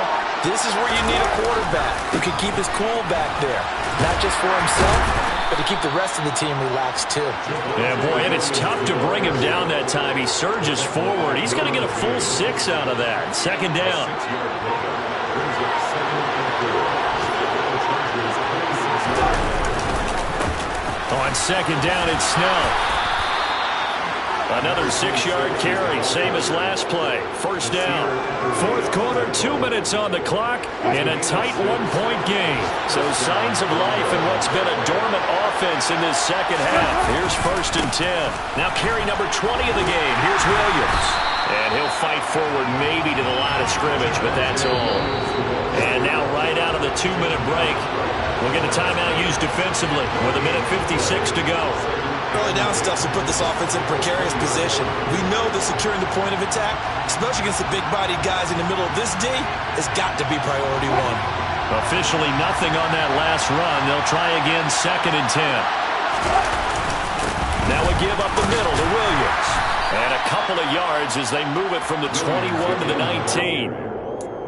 S8: this is where you need a quarterback who can keep his cool back there. Not just for himself, but to keep the rest of the team relaxed too.
S11: Yeah, boy, and it's tough to bring him down that time. He surges forward. He's going to get a full 6 out of that. 2nd down. On 2nd down, it's Snell. Another 6-yard carry, same as last play. First down. Fourth quarter, 2 minutes on the clock, and a tight 1-point game. So signs of life in what's been a dormant offense in this second half. Here's 1st and 10. Now carry number 20 of the game. Here's Williams. And he'll fight forward maybe to the line of scrimmage, but that's all. And now right out of the 2-minute break, we'll get a timeout used defensively with 1:56 to go.
S8: Early down stuff to put this offense in precarious position. We know that securing the point of attack, especially against the big-bodied guys in the middle of this D, has got to be priority 1.
S11: Officially nothing on that last run. They'll try again 2nd and 10. Now we give up the middle to Williams. And a couple of yards as they move it from the 21 to the 19.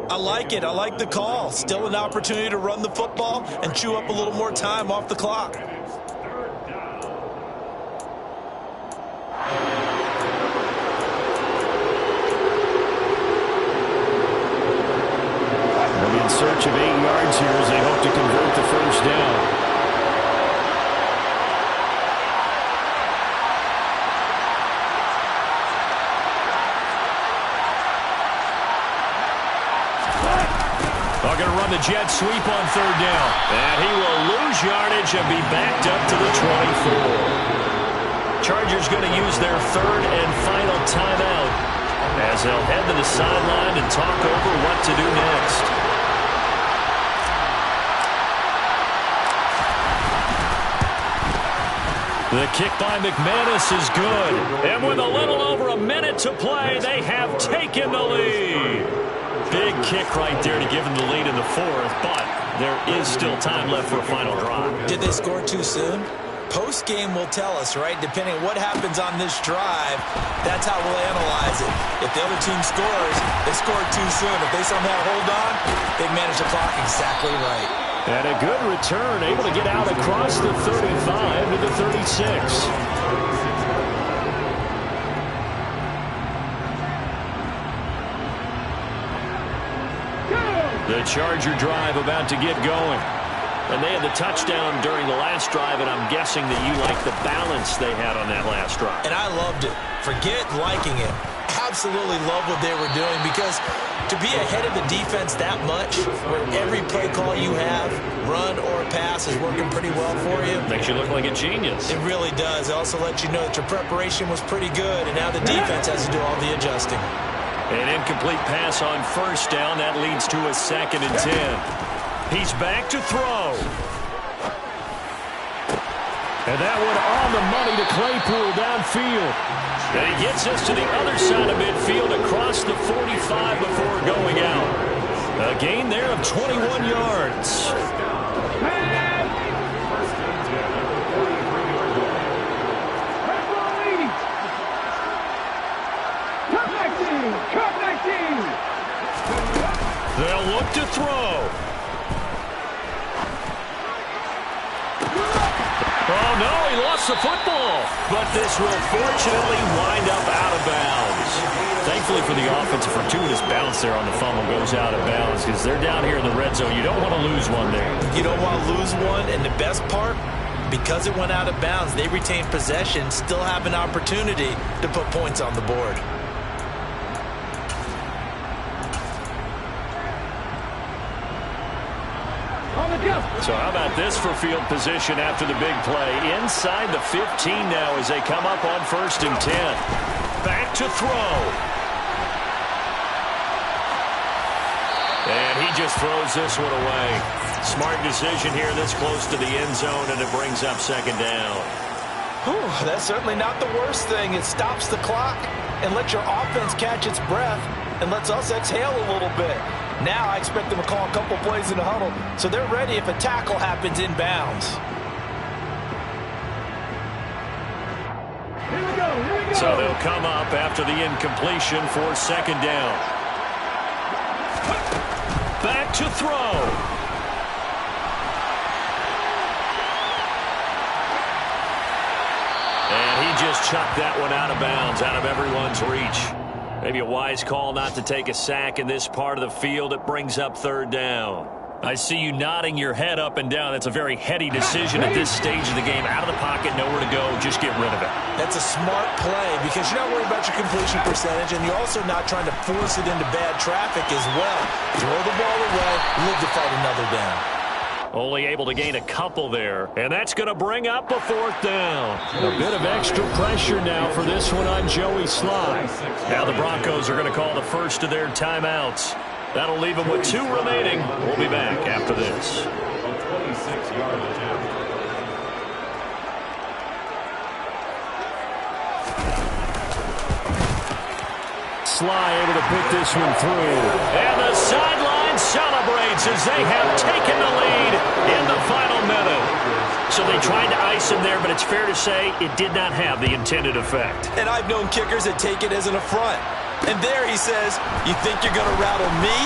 S8: I like it. I like the call. Still an opportunity to run the football and chew up a little more time off the clock.
S7: In search of 8 yards here as they hope to convert the first down.
S11: They're going to run the jet sweep on 3rd down. And he will lose yardage and be backed up to the 24. Chargers going to use their 3rd and final timeout as they'll head to the sideline and talk over what to do next. The kick by McManus is good. And with a little over a minute to play, they have taken the lead. Big kick right there to give them the lead in the 4th, but there is still time left for a final drive.
S8: Did they score too soon? Post-game will tell us, right? Depending on what happens on this drive, that's how we'll analyze it. If the other team scores, they scored too soon. If they somehow hold on, they manage the clock exactly right.
S7: And a good return, able to get out across the 35 to the 36.
S11: The Charger drive about to get going. And they had the touchdown during the last drive, and I'm guessing that you like the balance they had on that last drive.
S8: And I loved it. Forget liking it. Absolutely love what they were doing, because to be ahead of the defense that much, where every play call you have, run or pass, is working pretty well for you.
S11: Makes you look like a genius.
S8: It really does. It also lets you know that your preparation was pretty good, and now the defense has to do all the adjusting.
S11: An incomplete pass on 1st down. That leads to a 2nd and 10.
S7: He's back to throw. And that one on the money to Claypool downfield. And he gets us to the other side of midfield across the 45 before going out. A gain there of 21 yards. They'll look to throw. Oh, no, he lost the football. But this will fortunately wind up out of bounds. Thankfully for the offense, a fortuitous bounce there on the fumble goes out of bounds because they're down here in the red zone. You don't want to lose one there.
S8: You don't want to lose one, and the best part, because it went out of bounds, they retain possession, still have an opportunity to put points on the board.
S7: So how about this for field position after the big play? Inside the 15 now as they come up on 1st and 10. Back to throw. And he just throws this one away. Smart decision here this close to the end zone, and it brings up 2nd down.
S8: Whew, that's certainly not the worst thing. It stops the clock and lets your offense catch its breath and lets us exhale a little bit. Now I expect them to call a couple plays in the huddle, so they're ready if a tackle happens inbounds.
S10: Here we go.
S7: So they'll come up after the incompletion for 2nd down. Back to throw. And he just chucked that one out of bounds, out of everyone's reach. Maybe a wise call not to take a sack in this part of the field. It brings up 3rd down. I see you nodding your head up and down. That's a very heady decision at this stage of the game. Out of the pocket, nowhere to go. Just get rid of it.
S8: That's a smart play because you're not worried about your completion percentage, and you're also not trying to force it into bad traffic as well. Throw the ball away, live to fight another down.
S7: Only able to gain a couple there, and that's going to bring up a 4th down. A bit of extra pressure now for this one on Joey Slye. Now the Broncos are going to call the first of their timeouts. That'll leave them with 2 remaining. We'll be back after this.
S9: 26-yard attempt.
S7: Slye able to put this one through. And the sideline celebrates as they have taken the lead in the final minute. So they tried to ice him there, but it's fair to say it did not have the intended effect.
S8: And I've known kickers that take it as an affront. And there he says, you think you're going to rattle me?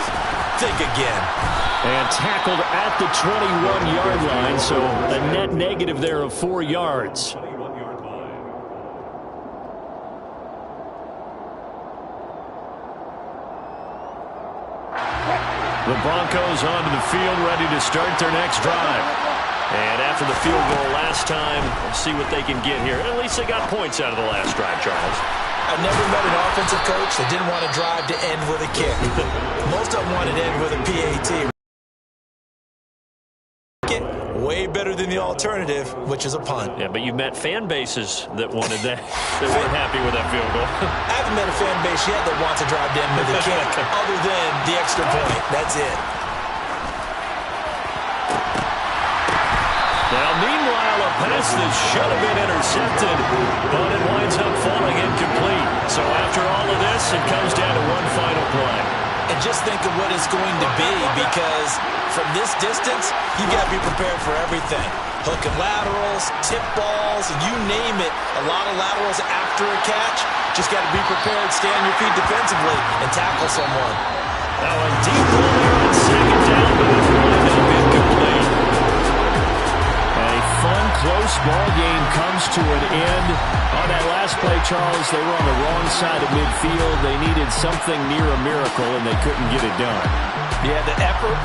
S8: Think again.
S7: And tackled at the 21-yard line, so a net negative there of 4 yards. The Broncos onto the field, ready to start their next drive. And after the field goal last time, we'll see what they can get here. At least they got points out of the last drive, Charles.
S8: I've never met an offensive coach that didn't want to drive to end with a kick. Most of them wanted to end with a PAT. Way better than the alternative, which is a punt.
S7: Yeah, but you've met fan bases that wanted that, that weren't happy with that field goal.
S8: I haven't met a fan base yet that wants to drive to end with a kick, other than the extra point. That's it.
S7: Now, meanwhile, a pass that should have been intercepted, but it winds up falling incomplete. So after all of this, it comes down to one final play.
S8: And just think of what it's going to be, because from this distance, you got to be prepared for everything. Hook and laterals, tip balls, you name it. A lot of laterals after a catch. Just got to be prepared, stay on your feet defensively, and tackle someone.
S7: Now a deep ball there on 2nd down, but it's winding up incomplete. A fun, close ball game comes to an end. On that last play, Charles, they were on the wrong side of midfield. They needed something near a miracle, and they couldn't get it done.
S8: Yeah, the effort,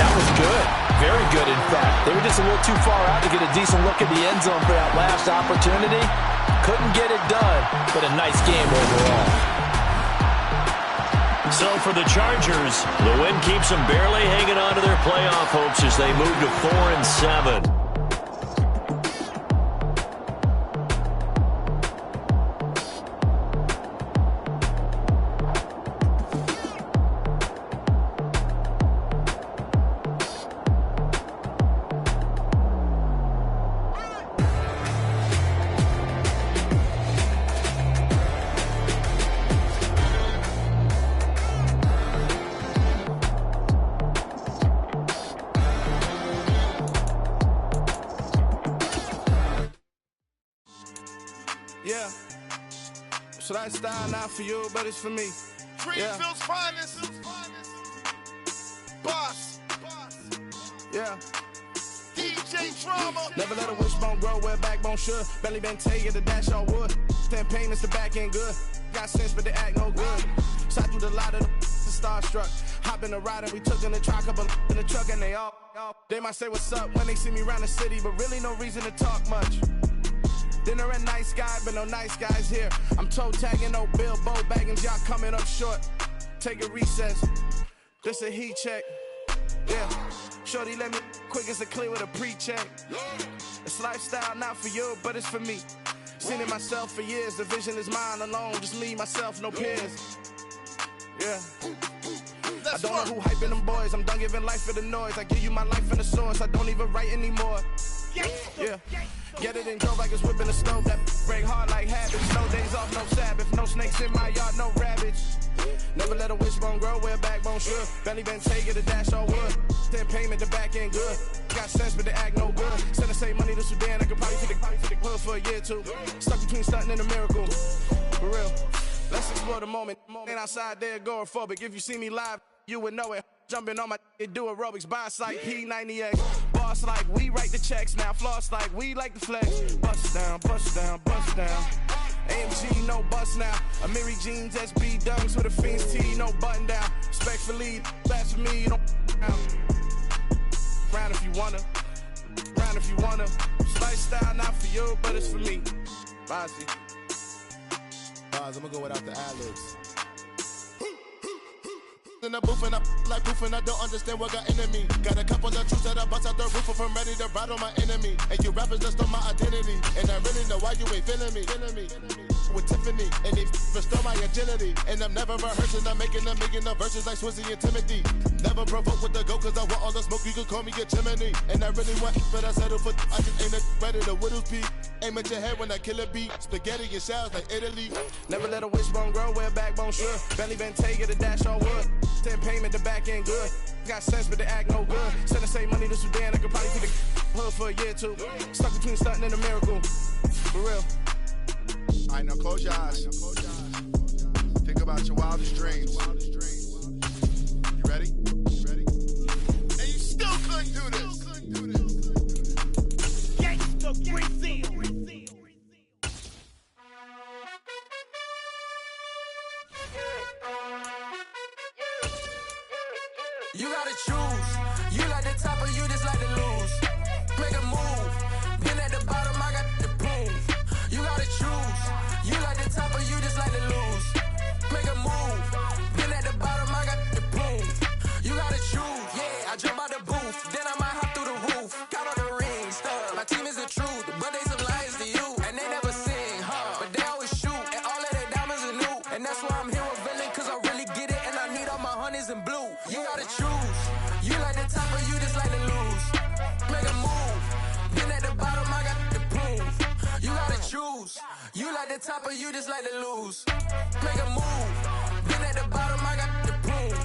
S8: that was good. Very good, in fact. They were just a little too far out to get a decent look at the end zone for that last opportunity. Couldn't get it done, but a nice game overall.
S7: So for the Chargers, the win keeps them barely hanging on to their playoff hopes as they move to 4-7.
S12: Yeah. It's lifestyle not for you, but it's for me.
S13: Greenfield's finest. Boss.
S12: Yeah.
S13: DJ Drama.
S12: Never let a wishbone grow where backbone should. Belly been taking the dash all wood. 10 payments, the back end good. Got sense, but they act no good. Shot through the lot of the starstruck. Hop in the ride and we took in the truck, couple in the truck, and they might say what's up when they see me around the city, but really no reason to talk much. Dinner and nice guy, but no nice guys here. I'm toe tagging, no Bilbo Baggins, y'all coming up short. Take a recess. This a heat check. Yeah. Shorty let me quick as a clear with a pre-check. It's lifestyle not for you, but it's for me. Seen it myself for years. The vision is mine alone. Just me, myself, no peers. Yeah. I don't know who hyping them boys. I'm done giving life for the noise. I give you my life in the source. I don't even write anymore. Yeah. Get it and drove like it's whipping the stove. That break hard like habits. No days off, no Sabbath. No snakes in my yard, no rabbits. Never let a wishbone grow where backbone should. Belly been taking the dash all wood. 10 payment, the back end good. Got sense, but they act no good. Send the same money to Sudan. I could probably take the hood for a year or two. Stuck between stunting and a miracle. For real. Let's explore the moment. Ain't outside there agoraphobic. If you see me live, you would know it. Jumping on my do aerobics, buy site P90X. Boss like we write the checks now. Floss like we like the flex. Bust down, bust down, bust down. AMG, no bust now. Amiri jeans, SB dunks with a Fiends T, no button down. Respectfully, blasphemy, you don't round if you wanna. Round if you wanna. It's lifestyle not for you, but it's for me. Bozzy.
S13: I'm gonna go without the ad-libs. In the booth and I like proof and I don't understand what got into me. Got a couple of troops that I bust out the roof if I'm ready to battle my enemy. And you rappers just stole my identity. And I really know why you ain't feeling me. With Tiffany, and they restore my agility. And I'm never rehearsing, I'm making a million of verses like Swizzy and Timothy. Never provoke with the go, cause I want all the smoke, you can call me a chimney. And I really want, but I settle for, I just ain't ready to Whittles Peak. Aim at your head when I kill a beat. Spaghetti and shells like Italy.
S12: Never let a wishbone grow where backbone should. Belly been taking the dash all wood. 10 payment, the back end good. Got sense, but they act no good. Send the same money to Sudan, I could probably take the hood for a year or two. Stuck between stunting and a miracle. For real.
S13: Alright, now close your eyes. Think about your wildest dreams. You ready? And you still couldn't do this. Gangsta Brazil.
S14: You gotta choose. You like the top or you just like to lose. Make a move. Been at the bottom, I got the proof. You gotta choose. You like the top or you just like to lose. Make a move. Been at the bottom, I got the proof. You gotta choose. Yeah, I jump out the booth. Then I might hop through the roof. Count on the ring stuff. My team is the truth, but they some liars to you. And they never sing, but they always shoot. And all of their diamonds are new. And that's why I'm here with villain, cause I really get it. And I need all my honeys in blue. You gotta choose. You like the top or you just like to lose. Make a move. Been at the bottom, I got the proof. You gotta choose. You like the top or you just like to lose. Make a move. Been at the bottom, I got the proof.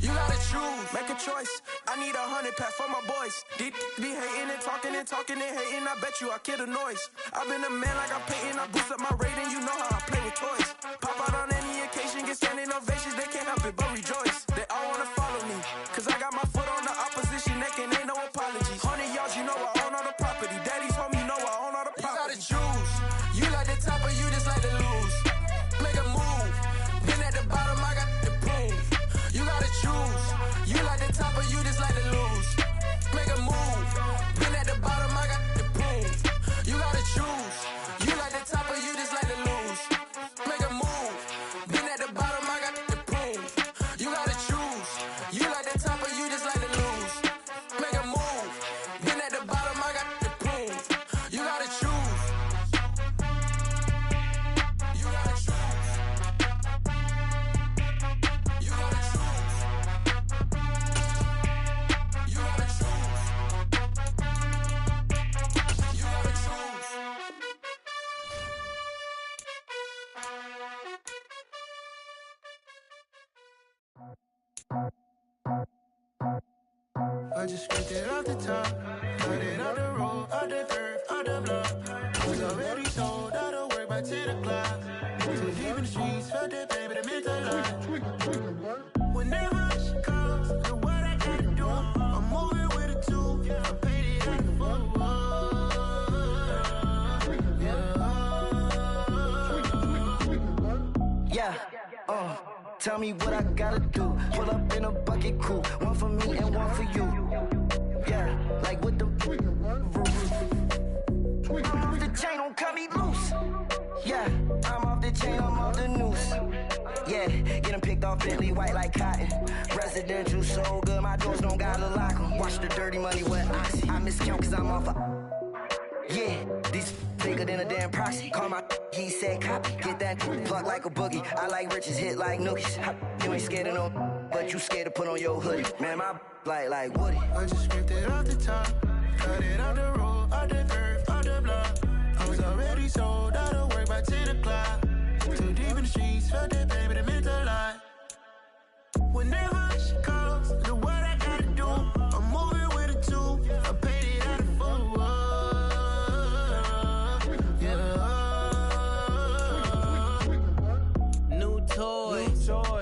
S14: You gotta choose. Make a choice. I need 100 pack for my boys. Be hating and talking and hating. I bet you I kill the noise. I've been a man like I'm Peyton. I boost up my rating. You know how I play with toys. Pop out on any occasion, get standing ovations. They can't help it but rejoice. They all wanna follow me, cause I got my foot on the opposition neck and ain't no apologies. 100 yards, you know I own all the property. Daddy's home, you know I own all the property. You gotta choose. You like the top or you just like to lose. Make a move. Been at the bottom, I got the proof. You gotta choose. You like the top or you just like to lose. Make a move. Been at the bottom, I got the proof. You gotta choose. You like the top or you just like to lose. Make a move. Been at the bottom, I got the proof. You gotta choose. You like the top or you just like to lose. Make a move. Been at the bottom, I got the proof. You gotta choose. You gotta choose. You gotta choose. You gotta choose. You gotta choose.
S4: I just scraped it off the top, cut it on the road, on the third, on the block. Was already sold, out of work by 10 to the cloud. Too deep in the streets, felt that baby, that meant a lot. Whenever she calls, do what I gotta do. I'm moving with a two, I paid it out the fuck.
S5: Yeah, tell me what I gotta do. Pull up in a bucket crew, one for me and one for you. Yeah, like with the I'm off the chain, don't cut me loose. Yeah, I'm off the chain, I'm off the noose. Yeah, getting picked off Bentley white like cotton. Residential so good, my doors don't gotta lock 'em. Watch the dirty money with oxy. I miscount cause I'm off yeah, these bigger than a damn proxy. Call my he said copy. Get that plug like a boogie. I like riches, hit like nookies. You ain't scared of no, but you scared to put on your hoodie. Man, my like Woody.
S4: I just scraped it off the top, cut it on the road, on the curve, on the block. I was already sold out of work by 10 o'clock. Too deep in the streets, felt that baby, that meant a lot. Whenever she calls, do what I gotta do. I'm moving with a two, I paid it out of full.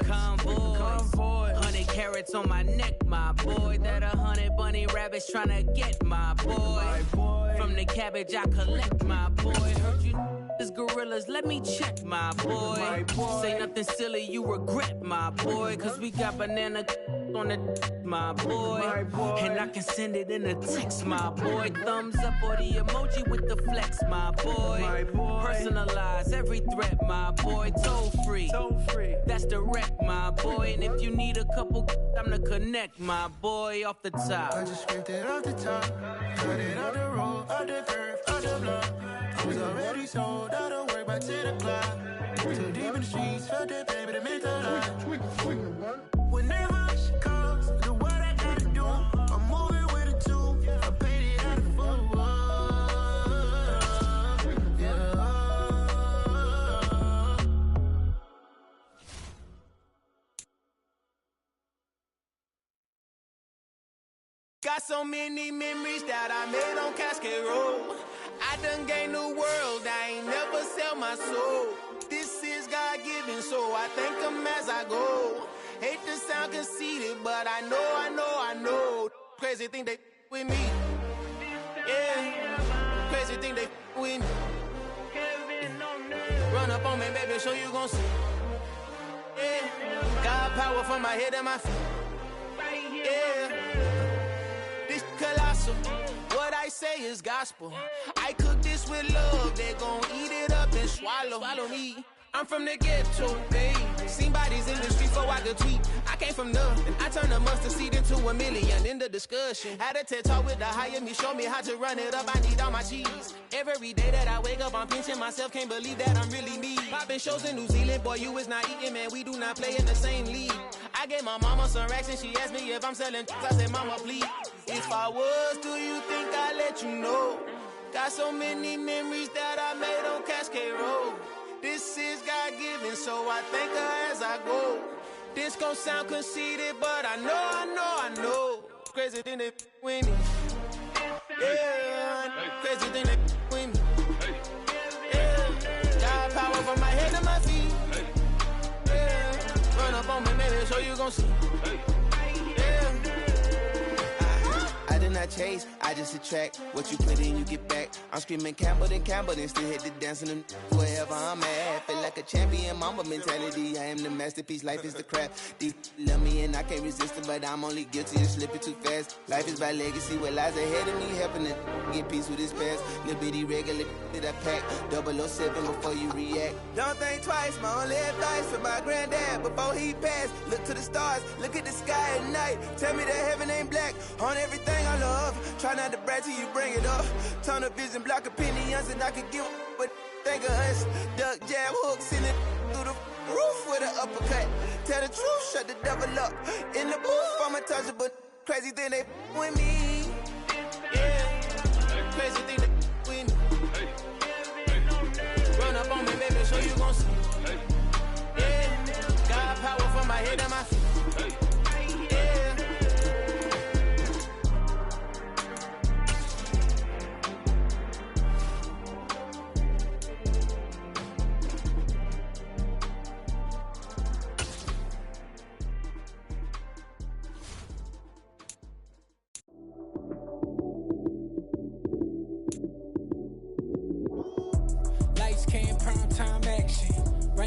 S6: Convoy, 100 carats on my neck, my boy. That 100 bunny rabbits tryna get my boy. From the cabbage I collect, my boy. Heard you is gorillas, let me check, my boy. Say nothing silly, you regret, my boy. Cause we got banana on the my boy. And I can send it in a text, my boy. Thumbs up or the emoji with the flex, my boy. Personalize every threat, my boy. Toll free. That's direct, my boy. And if you need a couple, I'm the connect, my boy, off the top.
S4: I just scraped it off the top, cut it on the road, on the curve, on the block. I was already sold out of work by 10 o'clock. Too deep in the streets, felt that baby, that meant a lot. Whenever she calls, do what I gotta do. I'm moving with a two, I paid it out of full.
S12: Got so many memories that I made on Cascade Road. I done gained the world, I ain't never sell my soul. This is God-given, so I thank him as I go. Hate to sound conceited, but I know. Crazy thing they with me. Yeah, crazy thing they with me. Run up on me, baby, show you gon' see. Yeah, God power from my head and my feet. Yeah. This colossal, what I say is gospel. I cook this with love, they gon' eat it up and swallow me. I'm from the ghetto, babe. Seen bodies in the street so I could tweet. I came from nothing, I turned a mustard seed into $1 million in the discussion. Had a TED talk with the higher me, show me how to run it up, I need all my cheese. Every day that I wake up, I'm pinching myself, can't believe that I'm really me. Popping shows in New Zealand, boy, you is not eating, man, we do not play in the same league. I gave my mama some racks and she asked me if I'm selling, I said, mama, please. If I was, do you think I'd let you know? Got so many memories that I made on Cascade Road. This is God-given, so I thank her as I go. This gon' sound conceited, but I know. Crazy thing they with me. Yeah, crazy thing they with me. Yeah, got power from my head to my feet. Yeah, run up on me, baby, so you gon' see. Yeah. I did not chase, I just attract. What you put in, you get back. I'm screaming Campbell, then still hit the dance and wherever I'm at. Feel like a champion, mama mentality. I am the masterpiece, life is the crap. Deep love me and I can't resist it, but I'm only guilty of slipping too fast. Life is by legacy, what lies ahead of me, helping to get peace with his past. Little bitty regular that I pack, 007 before you react. Don't think twice, my only advice for my granddad before he passed. Look to the stars, look at the sky at night. Tell me that heaven ain't black on everything I love. Try not to brag till you bring it up. Tunnel vision, block opinions, and I could give but think of us. Duck, jab, hook, send it through the roof with an uppercut. Tell the truth, shut the devil up. In the booth, I'm untouchable. Crazy thing they with me. Yeah, crazy thing they with me. Run up on me, baby, so you gon' see. Yeah, got power from my head and my feet. Yeah.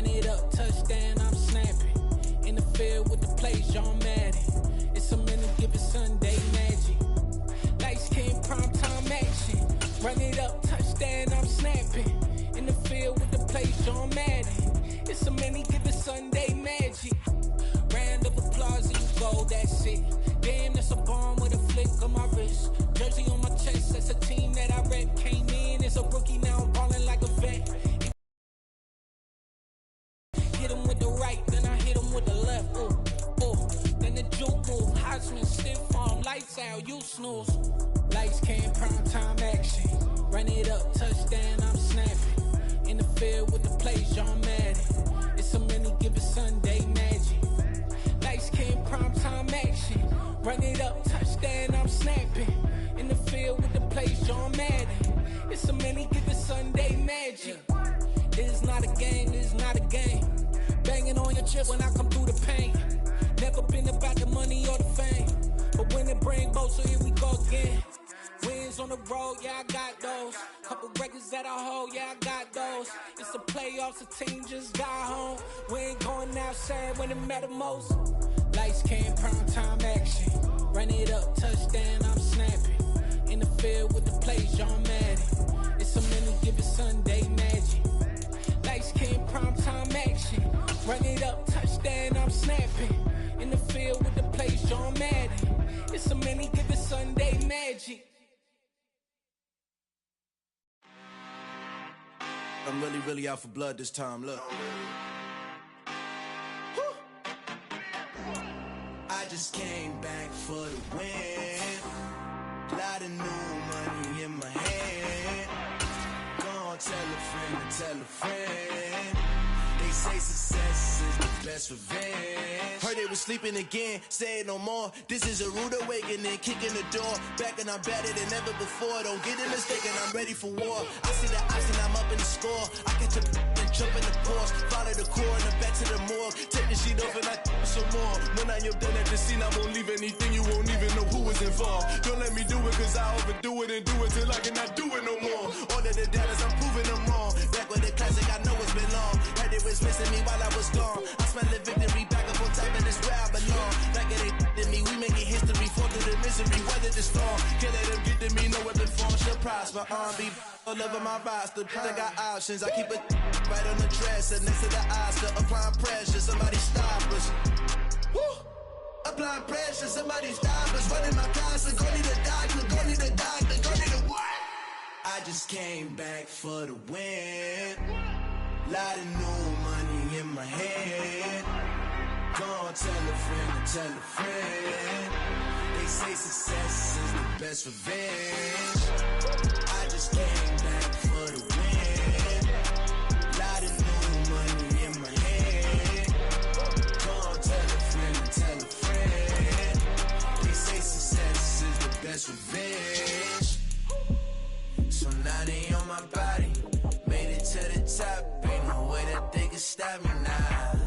S6: Run it up, touchdown, I'm snapping. In the field with the plays, John Madden. It's a minute, give it Sunday magic. Lights came primetime action. Run it up, touchdown, I'm snapping. In the field with the plays, John Madden. It's a minute, give it Sunday magic. Round of applause and you go, that's it. Damn, that's a bomb with a flick on my wrist. Jersey on my chest, that's a team that I rep. Came in as a rookie, now I'm balling like a vet. Hit him with the right, then I hit him with the left. Then the juke move, Heisman, stiff arm, lights out, you snooze. Lights came, prime time action. Run it up, touchdown, I'm snapping. In the field with the plays, John Madden. It's a mini, give it Sunday magic. Lights came, prime time action. Run it up, touchdown, I'm snapping. In the field with the plays, John Madden. It's a mini, give it Sunday magic. This is not a game, this is not a game. Banging on your chest when I come through the pain. Never been about the money or the fame. But when it bring both, so here we go again. Wins on the road, yeah, I got those. Couple records that I hold, yeah, I got those. It's the playoffs, the team just got home. We ain't going outside when it matter most. Lights came, prime time action. Run it up, touchdown, I'm snapping. In the field with the plays, John Madden. It's a minute, give it Sunday magic. Lights came, prime time action. Run it up, touchdown, I'm snapping. In the field with the plays, John Madden. It's a minute, give it Sunday magic.
S12: I'm really out for blood this time, look. Woo. I just came back for the win. Lot of new money in my hand. Gonna tell a friend to tell a friend. They say success is the best revenge. Heard they was sleeping again, say it no more. This is a rude awakening, kicking the door. Back and I'm better than ever before. Don't get it mistaken, I'm ready for war. I see the option, I'm up in the score. I catch a and jump in the Porsche. Follow the core and the back to the morgue. Take the sheet off and I some more. When I am done at the scene, I won't leave anything. You won't even know who was involved. Don't let me do it, cause I overdo it and do it till I cannot do it no more. All of the doubters, I'm proving them wrong. Back with the classic, I know it's been long. Heard it was missing me while I was gone. I smell the victory back up on top, and it's where I belong. Like it ain't to me, we making history. Fall through the misery, weather the storm. Can't let them get to me, no weapon form should prosper. Be all over my roster. I got options, I keep it right on the dresser next to the Oscar. Applying pressure, somebody stop us. Woo! Applying pressure, somebody stop us. Running my closet, go need a doctor, go need a doctor, go need a what? I just came back for the win. Lot of new money in my hand. Gonna tell a friend to tell a friend. They say success is the best revenge. I just came back for the win. Lot of new money in my hand. Gonna tell a friend to tell a friend. They say success is the best revenge. So now they on my body. Made it to the top. Ain't no way that they can stop me now.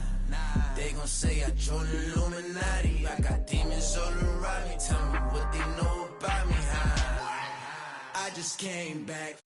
S12: They gon' say I joined the Illuminati. I got demons all around me. Tell me what they know about me, huh? I just came back.